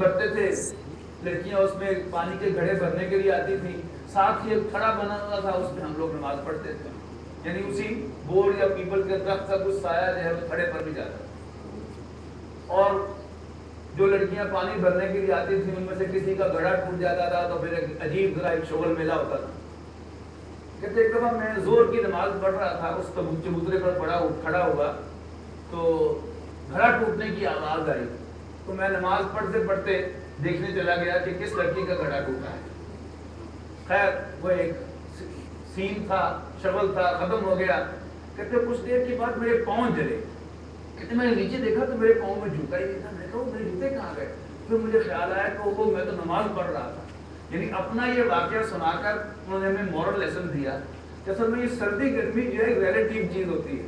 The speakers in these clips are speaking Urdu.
بھرتے تھے لڑکیاں، اس میں پانی کے گھڑے بھرنے کے لیے آتی تھیں، ساتھ ہی ایک کھڑا بنا ہوا تھا، اس میں ہم لوگ نماز پڑھتے تھے، یعنی اسی بورڈ یا پیپل کے درخت کا کچھ سایہ جو ہے وہ کھڑے پر بھی جاتا تھا۔ اور جو لڑکیاں پانی بھرنے کے لیے آتی تھیں ان میں سے کسی کا گھڑا ٹوٹ جاتا تھا تو پھر ایک عجیب ذرا ایک شغل میلہ ہوتا تھا۔ کہتے ایک دفعہ میں زور کی نماز پڑھ رہا تھا، اس چبوترے پر کھڑا ہوا تو گھڑا ٹوٹنے کی آواز آئی، تو میں نماز پڑھتے پڑھتے دیکھنے چلا گیا کہ کس لڑکی کا گھڑا ٹوٹا ہے۔ خیر وہ ایک سین تھا، شغل تھا، ختم ہو گیا۔ کہتے کچھ دیر کے بعد میرے پاؤں جلے، کہتے میں نے نیچے دیکھا تو میرے پاؤں میں جوتا ہی نہیں تھا۔ میں نے کہا میرے جوتے کہاں گئے؟ پھر مجھے خیال آیا کہ وہ میں تو نماز پڑھ رہا تھا۔ یعنی اپنا یہ واقعہ سنا کر انہوں نے ہمیں مورل لیسن دیا کہ اصل میں یہ سردی گرمی جو ہے ایک ریلیٹیو چیز ہوتی ہے،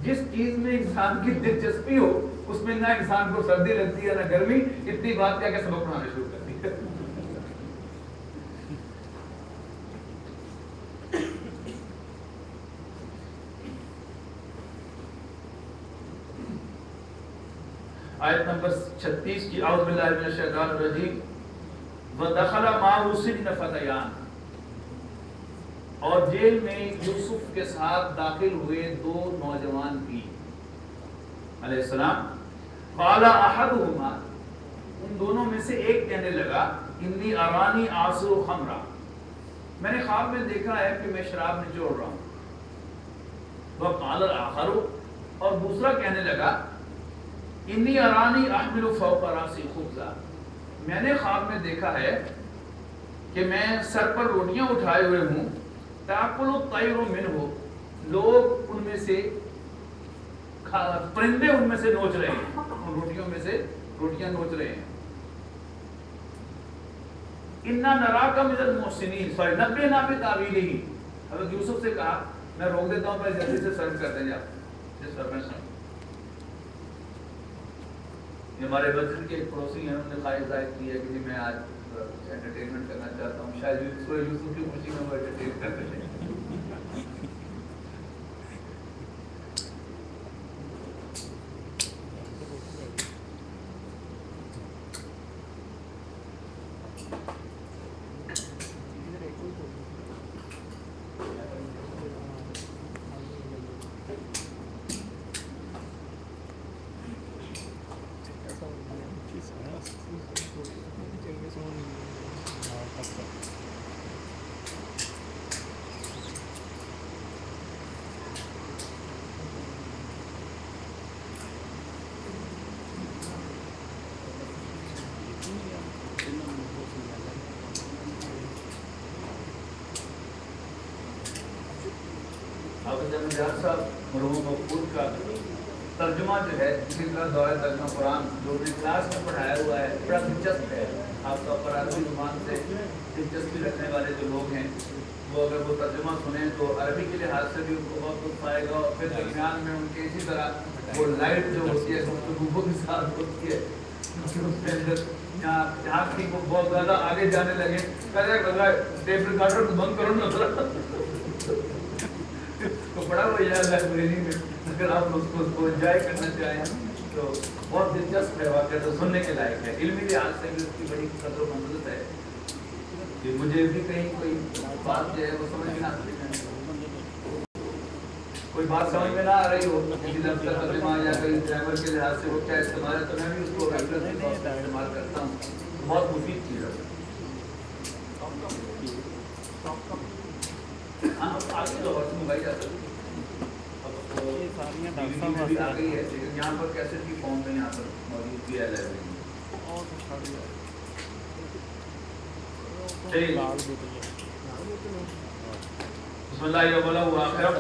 جس چیز میں انسان کی دلچسپی ہو اس میں نہ انسان کو سردی لگتی ہے نہ گرمی، اتنی بات کیا کہ سبق پڑھانا شروع کر دی۔ آیت نمبر 36 کی، اعوذ باللہ من الشیطان الرجیم، وَدَخَلَ مَعَهُ السِّجْنَ فَتَيَانِ، اور جیل میں یوسف کے ساتھ داخل ہوئے دو نوجوان بھی علیہ السلام۔ قَالَ أَحَدُهُمَا، ان دونوں میں سے ایک کہنے لگا، إِنِّي أَرَانِي أَعْصِرُ خَمْرًا، میں نے خواب میں دیکھا ہے کہ میں شراب نچوڑ رہا ہوں۔ وَقَالَ الْآخَرُ، اور دوسرا کہنے لگا، إِنِّي أَرَانِي أَحْمِلُ فَوْقَ رَأْسِي خُبْزًا، میں نے خواب میں دیکھا ہے کہ میں سر پر روٹیاں اٹھائے ہوئے ہوں، تَأْكُلُ الطَّيْرُ مِنْهُ، لوگ ان میں سے پرندے ان میں سے نوچ رہے ہیں، ان روٹیوں میں سے روٹیاں نوچ رہے ہیں۔ اِنَّا نَرَاكَ مِنَ الْمُحْسِنِينَ، نَبِّئْنَا بِتَأْوِيلِهِ، حضرت یوسف سے کہا، میں روک دیتا ہوں، پر جلدی سے سرو کر دیں آپ جس پر میں سنوں۔ یہ ہمارے مسجد کے ایک پڑوسی ہیں، انہوں نے خواہش ظاہر کی ہے کہ جی میں آج انٹرٹینمنٹ کرنا چاہتا ہوں، شاید یوسف کی خوشی میں وہ انٹرٹین کر رہے ہیں۔ جہاز صاحب مرحوم مقبول کا ترجمہ جو ہے اسی طرح دورہ ترجمہ قرآن جو بھی کلاس میں پڑھایا ہوا ہے بڑا دلچسپ ہے، خاص طور پر عربی زبان سے دلچسپی رکھنے والے جو لوگ ہیں وہ اگر وہ ترجمہ سنیں تو عربی کے لحاظ سے بھی ان کو بہت لطف آئے گا، اور پھر درمیان میں ان کے اسی طرح وہ لائٹ جو ہوتی ہے گفتگو کے ساتھ ہوتی ہے اس کے اندر جہاں کی وہ بہت زیادہ آگے جانے لگے، ٹیپ ریکارڈر کو بند کرو نا تو بڑا وہ یہ لائبریری میں اگر آپ اس کو انجوائے کرنا چاہیں تو بہت دلچسپ ہے، واقعہ تو سننے کے لائق ہے، علمی لحاظ سے بھی اس کی بڑی قدر و منزلت ہے کہ مجھے بھی کہیں کوئی بات جو ہے وہ سمجھ میں نہ آتی، کوئی بات سمجھ میں نہ آ رہی ہو کسی لفظ کا ترجمہ یا کہیں گرامر کے لحاظ سے وہ کیا استعمال ہے، تو میں بھی اس کو ریفرنس کے طور پر استعمال کرتا ہوں، بہت مفید چیز ہے۔ ہاں آگے تو وقت منگائی جا سکتی ہے، آ گئی ہے لیکن یہاں پر کیسٹ کی فارم میں یہاں پر موجود بھی ہے لائبریری میں۔ بسم اللہ الاول والآخر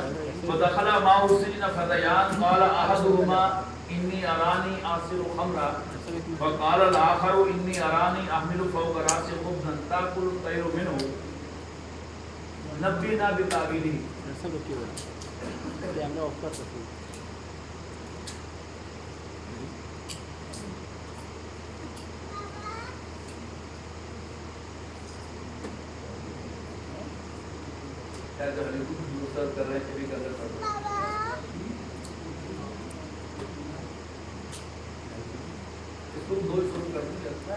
ودخل معه السجن فتيان قال احدهما اني اراني اعصر خمرا وقال الاخر اني اراني احمل فوق راسي خبزا تاكل الطير منه نبئنا بتاويله۔ کر رہے ہیں اس کو دو شروع کر دیا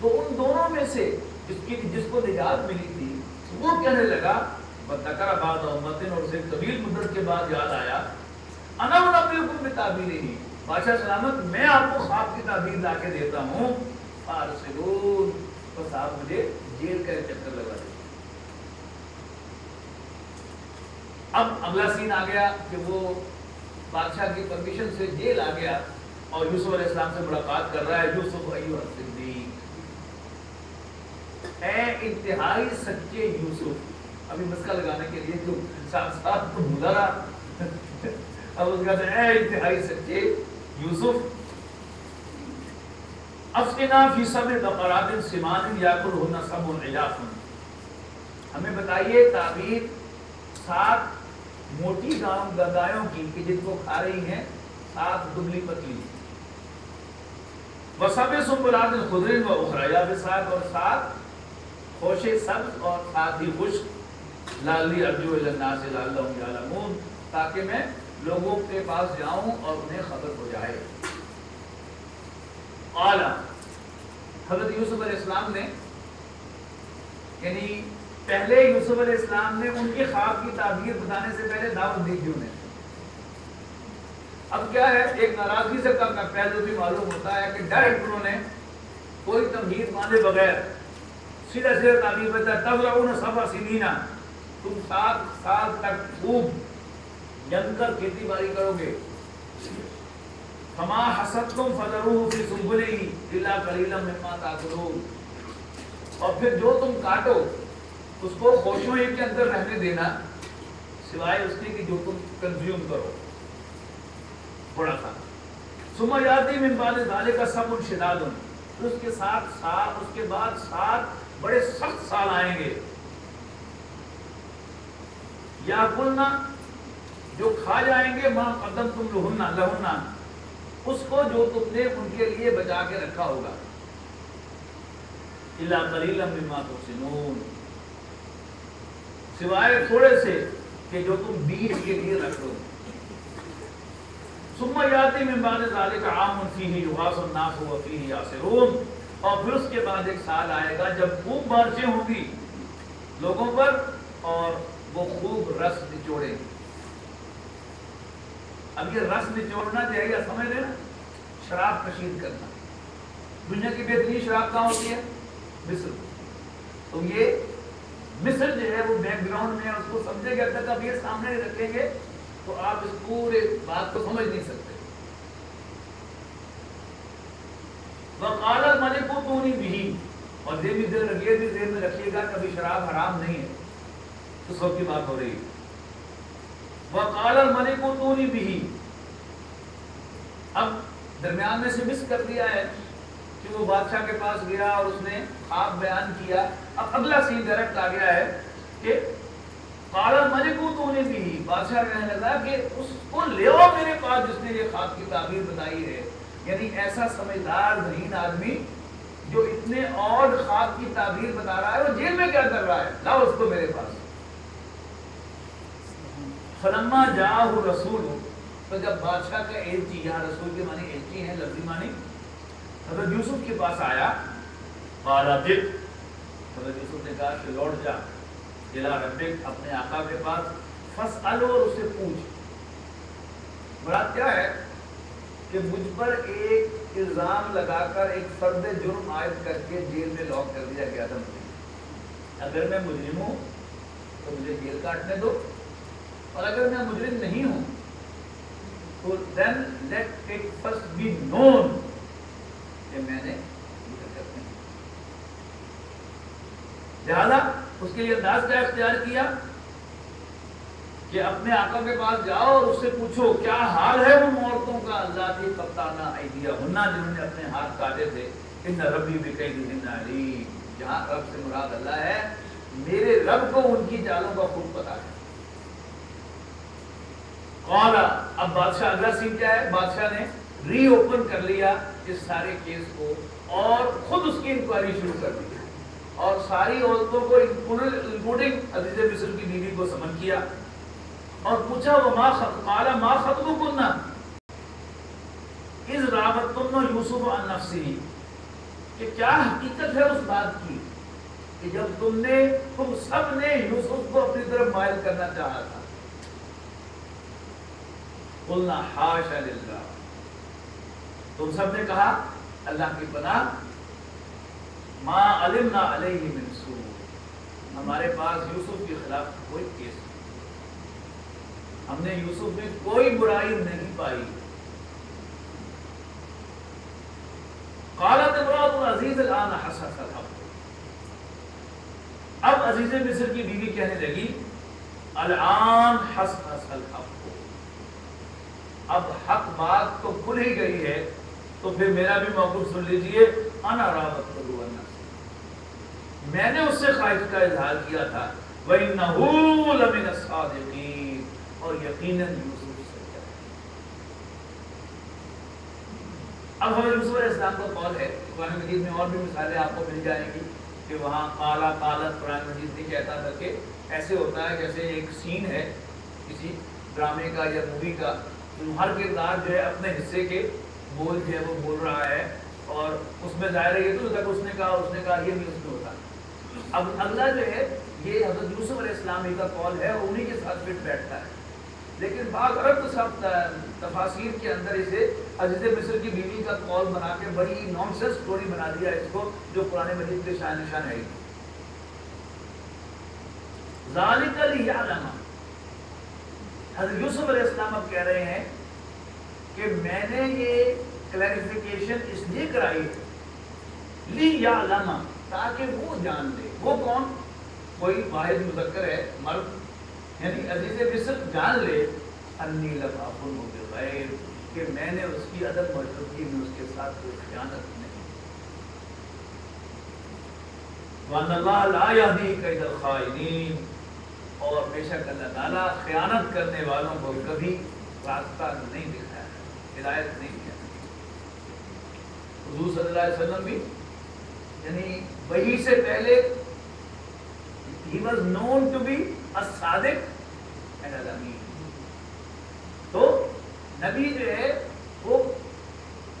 تو ان دونوں میں سے جس کو نجات ملی تھی وہ کہنے لگا بذکر بعد امت، اور اسے طویل مدت کے بعد یاد آیا انا انبئکم بتعبیرہ، بادشاہ سلامت میں آپ کو خواب کی تعبیر لا کے دیتا ہوں، فارسلون، بس آپ مجھے جیل کا ایک چکر لگا دیں۔ اب اگلا سین آ گیا کہ وہ بادشاہ کی پرمیشن سے جیل آ گیا اور یوسف علیہ السلام سے ملاقات کر رہا ہے۔ یوسف ایھا الصدیق، اے انتہائی سچے یوسف، ابھی مسکا لگانے کے لیے جو ساتھ ساتھ تو بھولا رہا، اب اس کا اے انتہائی سچے یوسف، افقنا فی سبع بقرات سمان یاکلہن سبع عجاف، ہمیں بتائیے تعبیر 7 موٹی گایوں کی کہ جن کو کھا رہی ہیں 7 دبلی پتلی، وسبع سنبلات خضر واخری یابسات، اور 7 خوشے سبز اور 7 ہی خشک، لعلی ارجو الی الناس لعلہم یعلمون، تاکہ میں لوگوں کے پاس جاؤں اور انہیں خبر ہو جائے۔ قال، حضرت یوسف علیہ السلام نے، یعنی پہلے یوسف علیہ السلام نے ان کے خواب کی تعبیر بتانے سے پہلے دعوت دی تھی انہیں۔ اب کیا ہے، ایک ناراضگی سے کم کا پہلو بھی معلوم ہوتا ہے کہ ڈائریکٹ انہوں نے کوئی تمہید مانے بغیر سیدھا سیدھا تعبیر بتا، تزرعون 7 سنین، تم 7 سال تک خوب جم کر کھیتی باڑی کرو گے، فما حصدتم فذروه فی سنبلہ الا قلیلا مما تاکلون، اور پھر جو تم کاٹو اس کو خوشوں ہی کے اندر رہنے دینا، سوائے اس کے کہ جو تم کنزیوم کرو تھوڑا سا۔ ثم یاتی من بعد ذلک سبع شداد، اس کے ساتھ اس کے بعد 7 بڑے سخت سال آئیں گے، یاکلنا، جو کھا جائیں گے، ما قدمتم لہن، اس کو جو تم نے ان کے لیے بچا کے رکھا ہوگا، الا قلیلا مما تحسنون، سوائے تھوڑے سے کہ جو تم بیج کے لیے رکھ دو۔ ثم یاتی من بعد ذلک عام فیہ یغاث الناس وفیہ یعصرون، اور پھر اس کے بعد ایک سال آئے گا جب خوب بارشیں ہوں گی لوگوں پر اور وہ خوب رس نچوڑیں گے۔ اب یہ رس نچوڑنا جو ہے یا سمجھ رہے نا، شراب کشید کرنا، دنیا کی بہترین شراب کہاں ہوتی ہے؟ مصر۔ تو یہ مصر جو ہے وہ بیک گراؤنڈ میں، اس کو سمجھے گا تک اب یہ سامنے رکھیں گے تو آپ اس پورے بات کو سمجھ نہیں سکتے۔ وقال الملک ائتونی بہ، اور یہ بھی ذہن میں رکھیے گا کبھی شراب حرام نہیں ہے، اس وقت کی بات ہو رہی ہے۔ وقال الملک ائتونی بہ، اب درمیان میں سے مس کر دیا ہے کہ وہ بادشاہ کے پاس گیا اور اس نے خواب بیان کیا۔ اب اگلا سین ڈائریکٹ آ گیا ہے کہ قال الملک ائتونی بہ، بادشاہ کہنے لگا کہ اس کو لے آؤ میرے پاس جس نے یہ خواب کی تعبیر بتائی ہے، یعنی ایسا سمجھدار ذہین آدمی جو اتنے اور خواب کی تعبیر بتا رہا ہے، وہ جیل میں کیا کر رہا ہے، لاؤ اس کو میرے پاس۔ فلما جاءہ الرسول، تو جب بادشاہ کا ایلچی، یہاں رسول کے معنی ایلچی ہیں، لفظی معنی، حضرت یوسف کے پاس آیا، قال ارجع، حضرت یوسف نے کہا کہ لوٹ جا، الی ربک، اپنے آقا کے پاس، فاسأل، اور اسے پوچھ۔ مراد کیا ہے کہ مجھ پر ایک الزام لگا کر ایک فرد جرم عائد کر کے جیل میں لاک کر دیا گیا تھا مجھے، اگر میں مجرم ہوں تو مجھے جیل کاٹنے دو، اور اگر میں مجرم نہیں ہوں تو then let it first be known کہ میں نے لہذا اس کے لیے انداز کیا اختیار کیا کہ اپنے آقا کے پاس جاؤ اور اس سے پوچھو کیا حال ہے ان عورتوں کا، اللہ کی قطعنا ایدیہن، جنہوں نے اپنے ہاتھ کاٹے تھے، ان ربی بکیدہن علیم، جہاں رب سے مراد اللہ ہے، میرے رب کو ان کی چالوں کا خوب پتہ ہے۔ قال، اب بادشاہ اگلا سین کیا ہے، بادشاہ نے ری اوپن کر لیا اس سارے کیس کو اور خود اس کی انکوائری شروع کر دی، اور ساری عورتوں کو انکلوڈنگ عزیز مصر کی بیوی کو سمن کیا اور پوچھا، وما قال ما خطبکن اذ راوتن یوسف عن نفسہ، کہ کیا حقیقت ہے اس بات کی کہ جب تم سب نے یوسف کو اپنی طرف مائل کرنا چاہا تھا. قلنا حاشا للہ، تم سب نے کہا اللہ کی پناہ، ما علمنا علیہ من سوء، ہمارے پاس یوسف کے خلاف کوئی کیس نہیں، ہم نے یوسف میں کوئی برائی نہیں پائی. قالت امرأۃ العزیز الآن حصحص الحق، اب عزیز مصر کی بیوی کہنے لگی الآن حصحص الحق، اب حق بات تو کھل ہی گئی ہے تو پھر میرا بھی موقف سن لیجئے. انا راودته عن نفسه، میں نے اس سے خواہش کا اظہار کیا تھا. وَإِنَّهُ لَمِنَ الصَّادِقِينَ، اور یقیناً یوسف سچا ہے. اب ہمیں یوسف علیہ السلام کا قول ہے، قرآن مجید میں اور بھی مثالیں آپ کو مل جائیں گی کہ وہاں قالا قالت قرآن مجید نہیں کہتا تھا کہ ایسے ہوتا ہے جیسے ایک سین ہے کسی ڈرامے کا یا مووی کا، ہر کردار جو ہے اپنے حصے کے بول جو ہے وہ بول رہا ہے اور اس میں ظاہر ہے یہ تو تک اس نے کہا یہ نہیں اس میں ہوتا. اب اگلا جو ہے یہ حضرت یوسف علیہ السلام ہی کا قول ہے اور انہی کے ساتھ فٹ بیٹھتا ہے. لیکن بعض عرب تفاسیر کے اندر اسے عزیز مصر کی بیوی کا قول بنا کے بڑی نان سینس سٹوری بنا دیا اس کو، جو قرآن مجید کے شان نشان ہے. ذالک لیعلم، حضرت یوسف علیہ السلام اب کہہ رہے ہیں کہ میں نے یہ کلیریفیکیشن اس لیے کرائی ہے لیعلم، تاکہ وہ جان لے. وہ کون؟ کوئی واحد مذکر ہے، مرد، یعنی عزیز مصر جان لے انی لم اخنہ بالغیب، کہ میں نے اس کی عدم موجودگی میں اس کے ساتھ کوئی خیانت نہیں. وان اللہ لا یہدی کید الخائنین، اور بے شک اللہ تعالیٰ خیانت کرنے والوں کو کبھی راستہ نہیں دکھایا، ہدایت نہیں دیا. حضور صلی اللہ علیہ وسلم بھی یعنی وحی سے پہلے he was known to be a Sadiq and an امین. تو نبی جو ہے وہ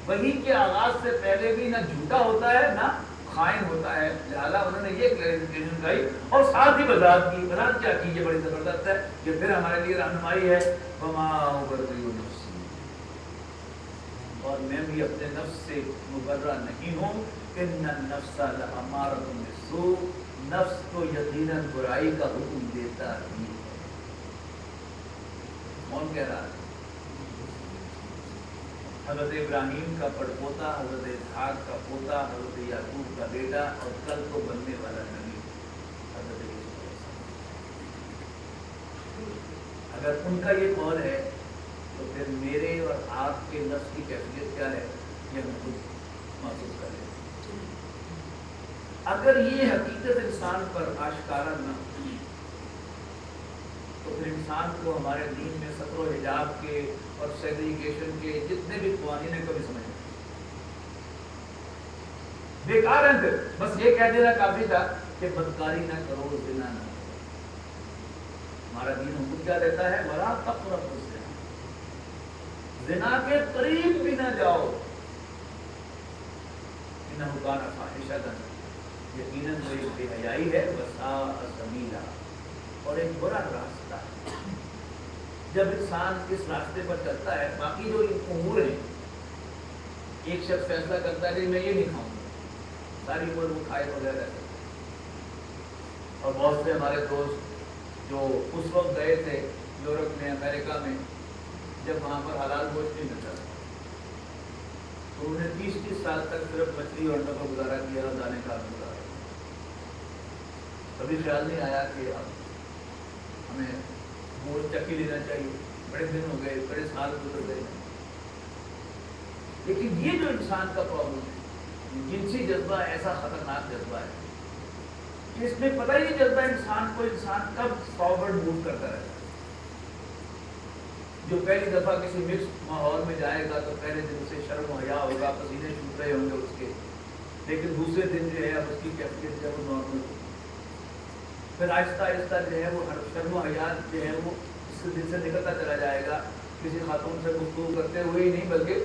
وحی کے آغاز سے پہلے بھی نہ جھوٹا ہوتا ہے نہ خائن ہوتا ہے. لہٰذا انہوں نے یہ کلیریفیکیشن کہی اور ساتھ ہی وضاحت کی. وضاحت کیا کی؟ یہ بڑی زبردست ہے، یہ پھر ہمارے لیے رہنمائی ہے. وما ابرئ نفسی، اور میں بھی اپنے نفس سے مبرہ نہیں ہوں. ان النفس لامارۃ بالسوء، نفس کو یقیناً برائی کا حکم دیتا ہی ہے. کون کہہ رہا ہے؟ حضرت ابراہیم کا پڑپوتا، حضرت اسحاق کا پوتا، حضرت یعقوب کا بیٹا اور کل کو بننے والا نبی حضرت یوسف علیہ السلام. اگر ان کا یہ قول ہے تو پھر میرے اور آپ کے نفس کی کیفیت کیا ہے یہ ہم خود محسوس کریں. اگر یہ حقیقت انسان پر آشکارا نہ ہوئی تو پھر انسان کو ہمارے دین میں ستر و حجاب کے اور سیگریگیشن کے جتنے بھی قوانین ہیں کبھی سمجھ نہیں بیکار ہیں. پھر بس یہ کہہ دینا کافی تھا کہ بدکاری نہ کرو، زنا نہ کرو. ہمارا دین ہم کو کیا دیتا ہے؟ ولا تقربوا الزنا، زنا کے قریب بھی نہ جاؤ. انہ کان فاحشۃ، یقیناً وہ ایک بے حیائی ہے. وساء سبیلا، اور ایک برا راستہ ہے. جب انسان اس راستے پر چلتا ہے، باقی جو امور ہیں، ایک شخص فیصلہ کرتا ہے کہ میں یہ نہیں کھاؤں گا، ساری عمر وہ کھائے بغیر رہتے. اور بہت سے ہمارے دوست جو اس وقت گئے تھے یورپ میں، امریکہ میں، جب وہاں پر حلال گوشت نہیں ملتا تھا تو انہوں نے 30-30 سال تک صرف مچھلی اور انڈوں کا گزارا کیا اور دانے کا گزارا. کبھی خیال نہیں آیا کہ اب ہمیں گوشت چکی لینا چاہیے. بڑے دن ہو گئے، بڑے سال گزر گئے. لیکن یہ جو انسان کا پرابلم ہے، جنسی جذبہ ایسا خطرناک جذبہ ہے کہ اس میں پتہ ہی نہیں چلتا انسان کب فارورڈ موو کرتا رہتا ہے. جو پہلی دفعہ کسی مکس ماحول میں جائے گا تو پہلے دن اسے شرم و حیا ہوگا، پسینے چھوٹ رہے ہوں گے اس کے، لیکن دوسرے دن جو ہے اب اس کی کیفیت جو ہے وہ نارمل ہوگی. پھر آہستہ آہستہ جو ہے وہ شرم و حیا جو ہے وہ اس کے دل سے نکلتا چلا جائے گا. کسی خاتون سے گفتگو کرتے ہوئے ہی نہیں بلکہ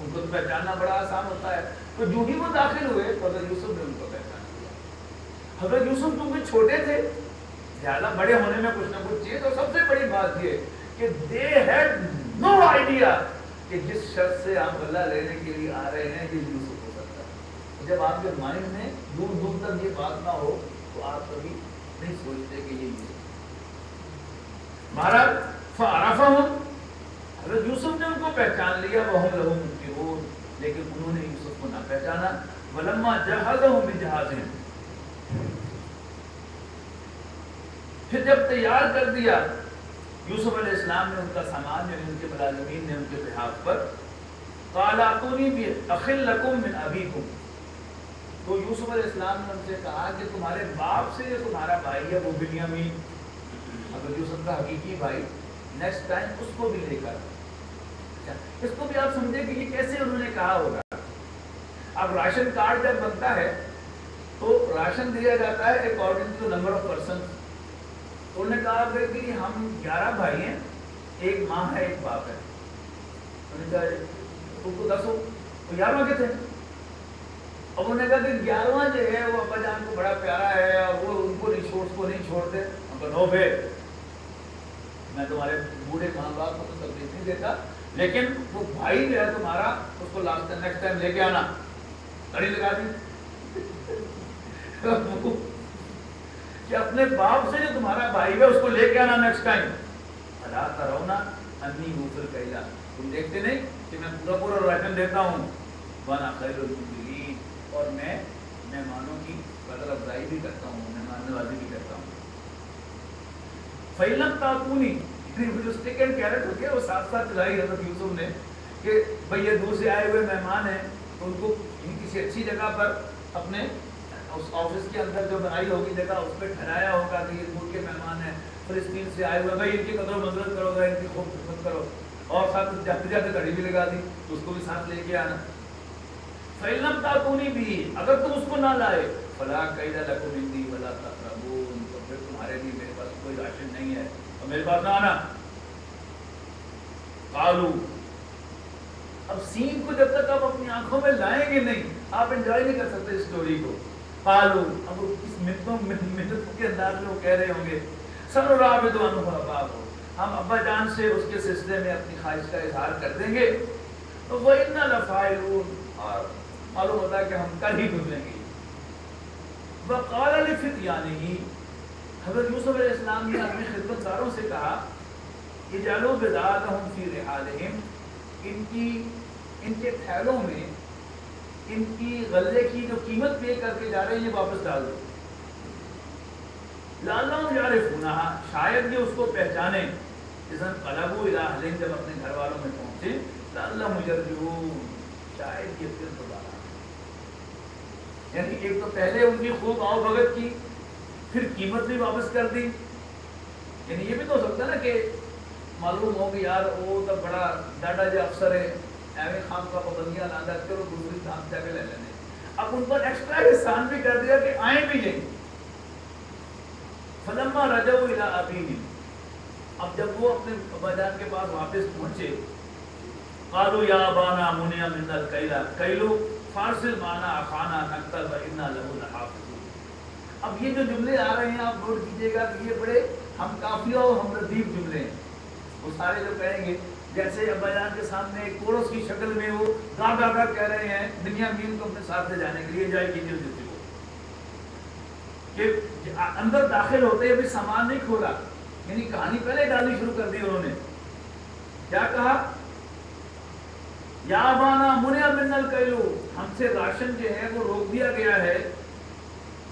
ان کو پہچاننا بڑا آسان ہوتا ہے. تو جو ہی وہ داخل ہوئے تو حضرت یوسف نے ان کو پہچان لیا. حضرت یوسف کیونکہ چھوٹے تھے, زیادہ بڑے ہونے میں کچھ نہ کچھ چیز, اور سب سے بڑی بات یہ کہ they had no idea کہ جس شخص سے آپ اللہ لینے کے لیے آ رہے ہیں یہ یوسف ہو سکتا ہے. جب آپ کے مائنڈ میں دور دور تک یہ بات نہ ہو تو آپ کبھی نہیں سوچتے کہ یہ یوسف. مہاراج فعرفہم, حضرت یوسف نے ان کو پہچان لیا, وہم لہو منکرون, لیکن انہوں نے یوسف کو نہ پہچانا. ولما جہزہم بجہازہم, پھر جب تیار کر دیا یوسف علیہ السلام نے ان کا سامان, یعنی ان کے ملازمین نے ان کے بحاف پر, قال اتونی باخ لکم من ابیکم, تو یوسف علیہ السلام نے ان سے کہا کہ تمہارے باپ سے جو تمہارا بھائی ہے وہ بنیامین, اگر یوسف کا حقیقی بھائی, نیکسٹ ٹائم اس کو بھی لے کر. اس کو بھی آپ سمجھے کہ یہ کیسے انہوں نے کہا ہوگا. اب راشن کارڈ جب بنتا ہے تو راشن دیا جاتا ہے according to number of persons. انہوں نے کہا کہ ہم 11 بھائی ہیں, ایک ماں ہے ایک باپ ہے. انہوں نے کہا تم کو 10 ہو, تو 11 کے تھے. اب انہوں نے کہا کہ 11واں جو ہے وہ ابا جان کو بڑا پیارا ہے اور وہ ان کو نہیں چھوڑتے. ہم کہا نو بے, میں تمہارے بوڑھے ماں باپ کو تو تکلیف نہیں دیتا, لیکن وہ بھائی جو ہے تمہارا اس کو نیکسٹ ٹائم لے کے آنا. گھڑی لگا دی کہ اپنے باپ سے جو تمہارا بھائی ہے اس کو لے کے آنا نیکسٹ ٹائم. الا ترونا انی اوفل کیلا, تم دیکھتے نہیں کہ میں پورا پورا راشن دیتا ہوں. وانا خیر المنزلین, اور میں مہمانوں کی قدر افزائی بھی کرتا ہوں, مہمان نوازی بھی کرتا ہوں. فیلم تاکونی, جو سٹک اینڈ کیرٹ ہوتی ہے وہ ساتھ ساتھ چلائی حضرت یوسف نے کہ بھئی یہ دور سے آئے ہوئے مہمان ہیں, تو ان کو کسی اچھی جگہ پر اپنے اس آفس کے اندر جو بنائی ہوگی جگہ اس پہ ٹھہرایا ہوگا کہ یہ دور کے مہمان ہیں, فلسطین سے آئے ہوئے, بھائی ان کی قدر و منزلت کرو گا, ان کی خوب خدمت کرو, اور ساتھ جاتے جاتے گھڑی بھی لگا دی تو اس کو بھی ساتھ لے کے آنا. فَإِلَّمْ تَأْتُونِي بِهِ, اگر تم اس کو نہ لائے, فَلَا كَيْدَ لَكُمْ عِنْدِي وَلَا تَقْرَبُونِ, تو پھر تمہارے لیے میرے پاس کوئی راشن نہیں ہے اور میرے پاس نہ آنا. قالوا, اب سین کو جب تک آپ اپنی آنکھوں میں لائیں گے نہیں آپ انجوائے نہیں کر سکتے اس سٹوری کو. قالوا, اب اس منتوں کے انداز میں وہ کہہ رہے ہوں گے, سَنُرَاوِدُ عَنْهُ أَبَاهُ, ہم ابا جان سے اس کے سلسلے میں اپنی خواہش کا اظہار کر دیں گے. تو وَإِنَّا لَفَاعِلُونَ, اور معلوم ہوتا ہے کہ ہم کل ہی گزریں گے. وَقَالَ لِفِتْيَانِهِ, حضرت یوسف علیہ السلام نے اپنے خدمتگاروں سے کہا, اجعلوا بضاعتهم فی رحالہم, ان کے تھیلوں میں ان کی غلے کی جو قیمت پے کر کے جا رہے ہیں یہ واپس ڈال دو. لعلہم یعرفونہا, شاید یہ اس کو پہچانے. اذا انقلبوا الی اہلہم, جب اپنے گھر والوں میں پہنچے, لعلہم یرجعون, شاید یہ پھر دوبارہ. یعنی ایک تو پہلے ان کی خوب آؤ بھگت کی, پھر قیمت بھی واپس کر دی. یعنی یہ بھی تو ہو سکتا ہے نا کہ معلوم ہو کہ یار وہ تو بڑا ڈاڈا جی افسر ہے, ایویں خام کا پابندیاں لاندہ, چلو دوسری کام جا کے لے لینے. اب ان پر ایکسٹرا احسان بھی کر دیا کہ آئیں بھی نہیں. فلما رجعوا الی ابیہم, اب جب وہ اپنے ابا جان کے پاس واپس پہنچے, قالوا یا ابانا منع منا الکیل فارسل معنا اخانا نقتل وانا له لحافظون. اب یہ جو جملے آ رہے ہیں آپ نوٹ کیجیے گا کہ یہ بڑے ہم کافیہ اور ہم ردیف جملے ہیں. وہ سارے جو کہیں گے جیسے ابا جان کے سامنے ایک کورس کی شکل میں وہ گا گا گا کہہ رہے ہیں بنیامین کو اپنے ساتھ لے جانے کے لیے, جائے کیجیے جلدی کو, کہ اندر داخل ہوتے ابھی سامان نہیں کھولا. یعنی کہانی پہلے ڈالنی شروع کر دی انہوں نے. کیا کہا, یا ابانا منع منا الکیل, ہم سے راشن جو ہے وہ روک دیا گیا ہے,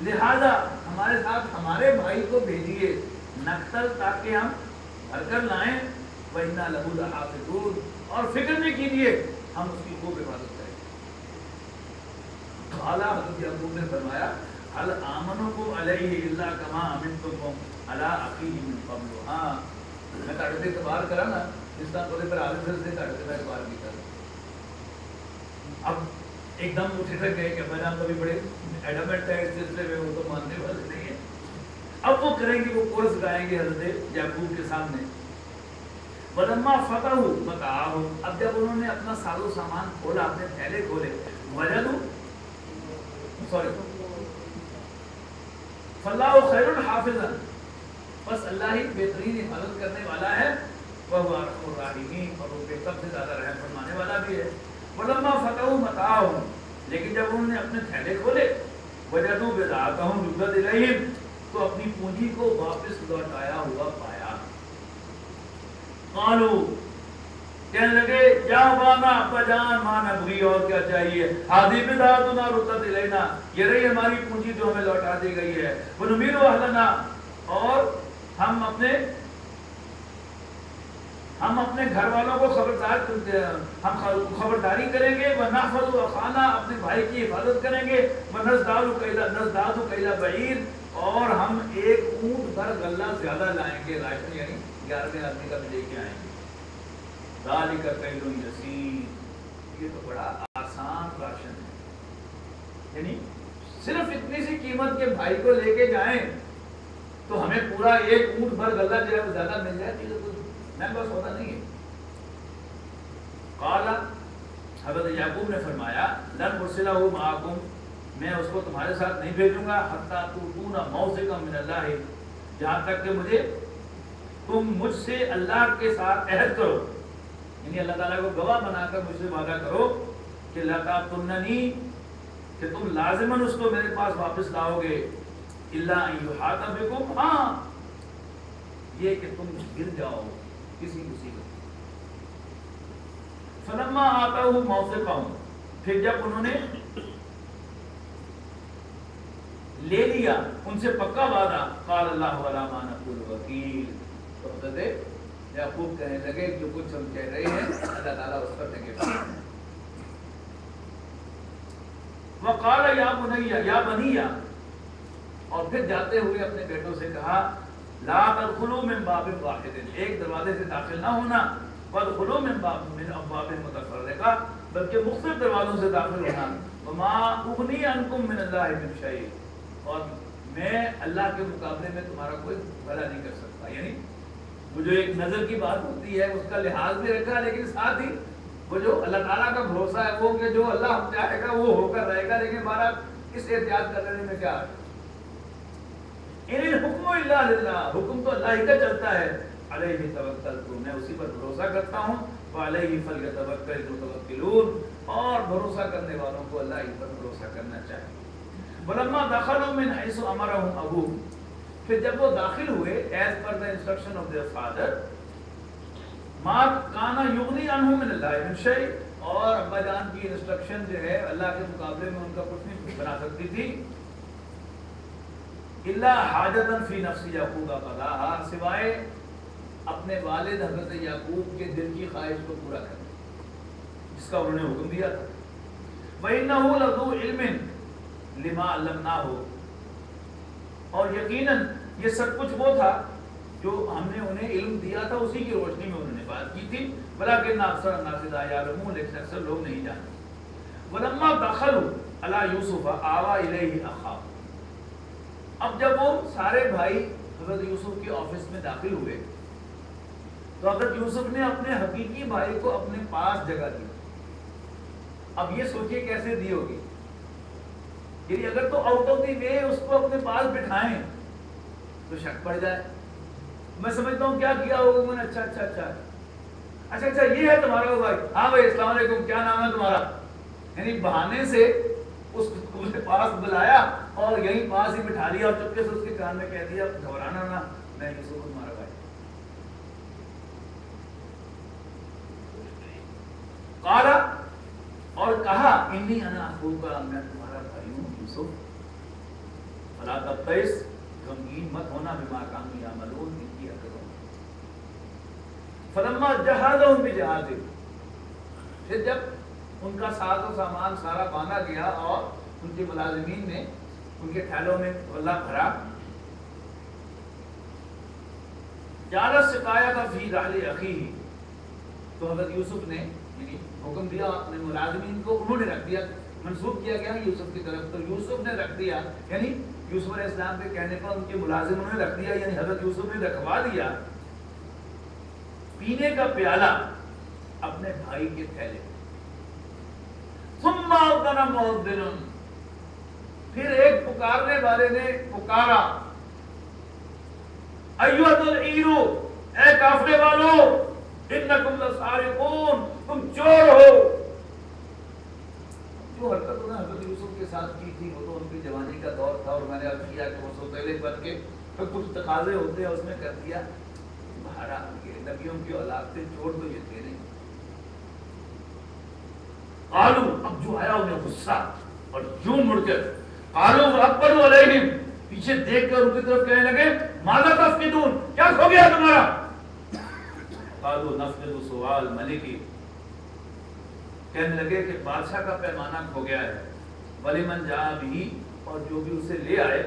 لہذا ہمارے ساتھ ہمارے بھائی کو بھیجیے, نقتل, تاکہ ہم بھر کر لائیں, وَإِنَّا لَهُ لَحَافِظُونَ, اور فکر نہیں کیجیے ہم اس کی خوب حفاظت کریں گے. قال, حضرت یعقوب نے فرمایا, هل آمنكم علیہ الا کما امنتم علی اخیہ من قبل. ہاں میں تاڑے اعتبار کرا نا, جس طرح تھوڑے پر عالم سے تاڑے میں اعتبار بھی کرا. اب ایک دم وہ ٹھٹک گئے کہ میں کبھی بڑے ایڈمنٹ ہے اس سلسلے میں, وہ تو ماننے والے نہیں ہیں. اب وہ کریں گے, وہ کورس گائیں گے حضرت یعقوب کے سامنے. ولما فتحوا متاعهم، اب جب انہوں نے اپنا ساز و سامان کھولا، اپنے تھیلے کھولے، وجدوا فاللہ خیر حافظا، بس اللہ ہی بہترین حفاظت کرنے والا ہے، وهو ارحم الراحمین، اور وہ سب سے زیادہ رحم فرمانے والا بھی ہے۔ ولما فتحوا متاعهم، لیکن جب انہوں نے اپنے تھیلے کھولے، وجدوا بضاعتهم ردت الیہم، تو اپنی پونجی کو واپس لوٹایا ہوا پایا۔ قالوا، کہنے لگے یا ابانا، ابا جان، ما نبغی، اور کیا چاہیے، ہذہ بضاعتنا ردت الینا، یہ رہی ہماری پونجی جو ہمیں لوٹا دی گئی ہے، ونمیر اہلنا، اور ہم اپنے گھر والوں کو خبرداری کریں گے، ونحفظ اخانا، اپنے بھائی کی حفاظت کریں گے، ونزداد کیل بعیر، اور ہم ایک اونٹ بھر غلہ زیادہ لائیں گے، راشن یعنی 11ویں آدمی کا بھی لے کے آئیں گے۔ ذالک کیل یسیر، یہ تو بڑا آسان راشن ہے، یعنی صرف اتنی سی قیمت کے بھائی کو لے کے جائیں تو ہمیں پورا ایک اونٹ بھر غلہ جو ہے وہ زیادہ مل جائے، تو مہنگا سودا نہیں ہے۔ قال، حضرت یعقوب نے فرمایا، لن ارسلہ معکم، میں اس کو تمہارے ساتھ نہیں بھیجوں گا، حتی تؤتون موثقا من اللہ، جہاں تک کہ تم مجھ سے اللہ کے ساتھ عہد کرو، یعنی اللہ تعالیٰ کو گواہ بنا کر مجھ سے وعدہ کرو کہ لا تأتوننی، کہ تم لازماً اس کو میرے پاس واپس لاؤ گے، الا ان یحاط بکم، ہاں یہ کہ تم گر جاؤ کسی مصیبت۔ فلما آتاہ موثقہم، پھر جب انہوں نے لے لیا ان سے پکا وعدہ، قال اللہ علی ما نقول وکیل، تو حضرت یعقوب کہنے لگے جو کچھ ہم کہہ رہے ہیں اللہ تعالیٰ اس پر نگہبان ہے۔ وقال یا بنی، اور پھر جاتے ہوئے اپنے بیٹوں سے کہا، لا تدخلوا من باب واحد، ایک دروازے سے داخل نہ ہونا، وادخلوا من ابواب متفرقہ، بلکہ مختلف دروازوں سے داخل ہونا، وما اغنی عنکم من اللہ من شیء، اور میں اللہ کے مقابلے میں تمہارا کوئی بھلا نہیں کر سکتا، یعنی وہ جو ایک نظر کی بات ہوتی ہے اس کا لحاظ بھی رکھا، لیکن ساتھ ہی وہ جو اللہ تعالیٰ کا بھروسہ ہے وہ کہ جو اللہ چاہے گا وہ ہو کر رہے گا، لیکن ہمارا اس احتیاط کر لینے میں کیا ہے، ان الحکم الا للہ، حکم تو اللہ ہی کا چلتا ہے، علیہ توکلت، میں اسی پر بھروسہ کرتا ہوں، وعلیہ فلیتوکل المتوکلون، اور بھروسہ کرنے والوں کو اللہ ہی پر بھروسہ کرنا چاہیے۔ ولما دخلوا من حيث امرهم ابوهم، پھر جب وہ داخل ہوئے as per the instruction of their father، ما كان يغني عنهم من الله من شيء، اور ابا جان کی انسٹرکشن جو ہے اللہ کے مقابلے میں ان کا کچھ نہیں بنا سکتی تھی، الا حاجتا فی نفس یعقوب قضاها، سوائے اپنے والد حضرت یعقوب کے دل کی خواہش کو پورا کرنے جس کا انہوں نے حکم دیا تھا۔ وَإِنَّهُ لَذُو عِلْمٍ لِمَا عَلَّمْنَاهُ، اور یقیناً یہ سب کچھ وہ تھا جو ہم نے انہیں علم دیا تھا، اسی کی روشنی میں انہوں نے بات کی تھی، وَلَٰكِنَّ أَكْثَرَ النَّاسِ لَا يَعْلَمُونَ، لیکن اکثر لوگ نہیں جانتے۔ وَلَمَّا دَخَلُوا عَلَىٰ يُوسُفَ آوَىٰ إِلَيْهِ أَخَاهُ، اب جب وہ سارے بھائی حضرت یوسف کے آفس میں داخل ہوئے تو حضرت یوسف نے اپنے حقیقی بھائی کو اپنے پاس جگہ دی۔ اب یہ سوچئے کیسے دی ہوگی، یعنی اگر تو آؤٹ آف دی وے اس کو اپنے پاس بٹھائیں تو شک پڑ جائے، میں سمجھتا ہوں کیا کیا ہوگا انہوں نے، اچھا یہ ہے تمہارا وہ بھائی، ہاں بھائی السلام علیکم، کیا نام ہے تمہارا، یعنی بہانے سے اس کو پاس بلایا اور یہیں پاس ہی بٹھا لیا اور چپکے سے اس کے کان میں کہہ دیا گھبرانا نہ، میں یوسف ہوں تمہارا بھائی۔ قال، اور کہا، انی انا اخوک، میں تمہارا بھائی ہوں یوسف، فلا تبتئس، غمگین مت ہونا، بما کانوا یعملون، ان کی حرکتوں۔ فلما جہزهم بجہازهم، پھر جب ان کا ساز و سامان سارا باندھا گیا اور ان کے ملازمین نے ان کے تھیلوں میں غلہ بھرا، جعل السقایۃ فی رحل اخیہ، تو حضرت یوسف نے یعنی حکم دیا اپنے ملازمین کو، انہوں نے رکھ دیا، منسوب کیا گیا یوسف کی طرف، تو یوسف نے رکھ دیا، یعنی یوسف علیہ السلام کے کہنے پر ان کے ملازموں نے رکھ دیا، یعنی حضرت یوسف نے رکھوا دیا پینے کا پیالہ اپنے بھائی کے تھیلے میں. ثم اذن مؤذن، پھر ایک پکارنے والے نے پکارا، ایھا العیر، اے قافلے والو، انکم لسارقون، تم چور ہو. جو حرکت انہوں نے حضرت یوسف کے ساتھ کی تھی وہ تو ان کی جوانی کا دور تھا، اور میں نے اب کیا کہ وہ سوتیلے بن کے پھر کچھ تقاضے ہوتے ہیں اس میں کر دیا. بہرحال یہ نبیوں کی اولاد سے چور تو یہ تھے نہیں. قالو، اب جو آیا انہیں غصہ اور یوں مڑ کر قالو اکبر علیہم، پیچھے دیکھ کر ان کی طرف کہنے لگے ماذا تفقدون، کیا کھو گیا تمہارا؟ قالو نفقد سؤال ملکی، کہنے لگے کہ بادشاہ کا پیمانہ کھو گیا ہے. ولمن جاء به، اور جو بھی اسے لے آئے،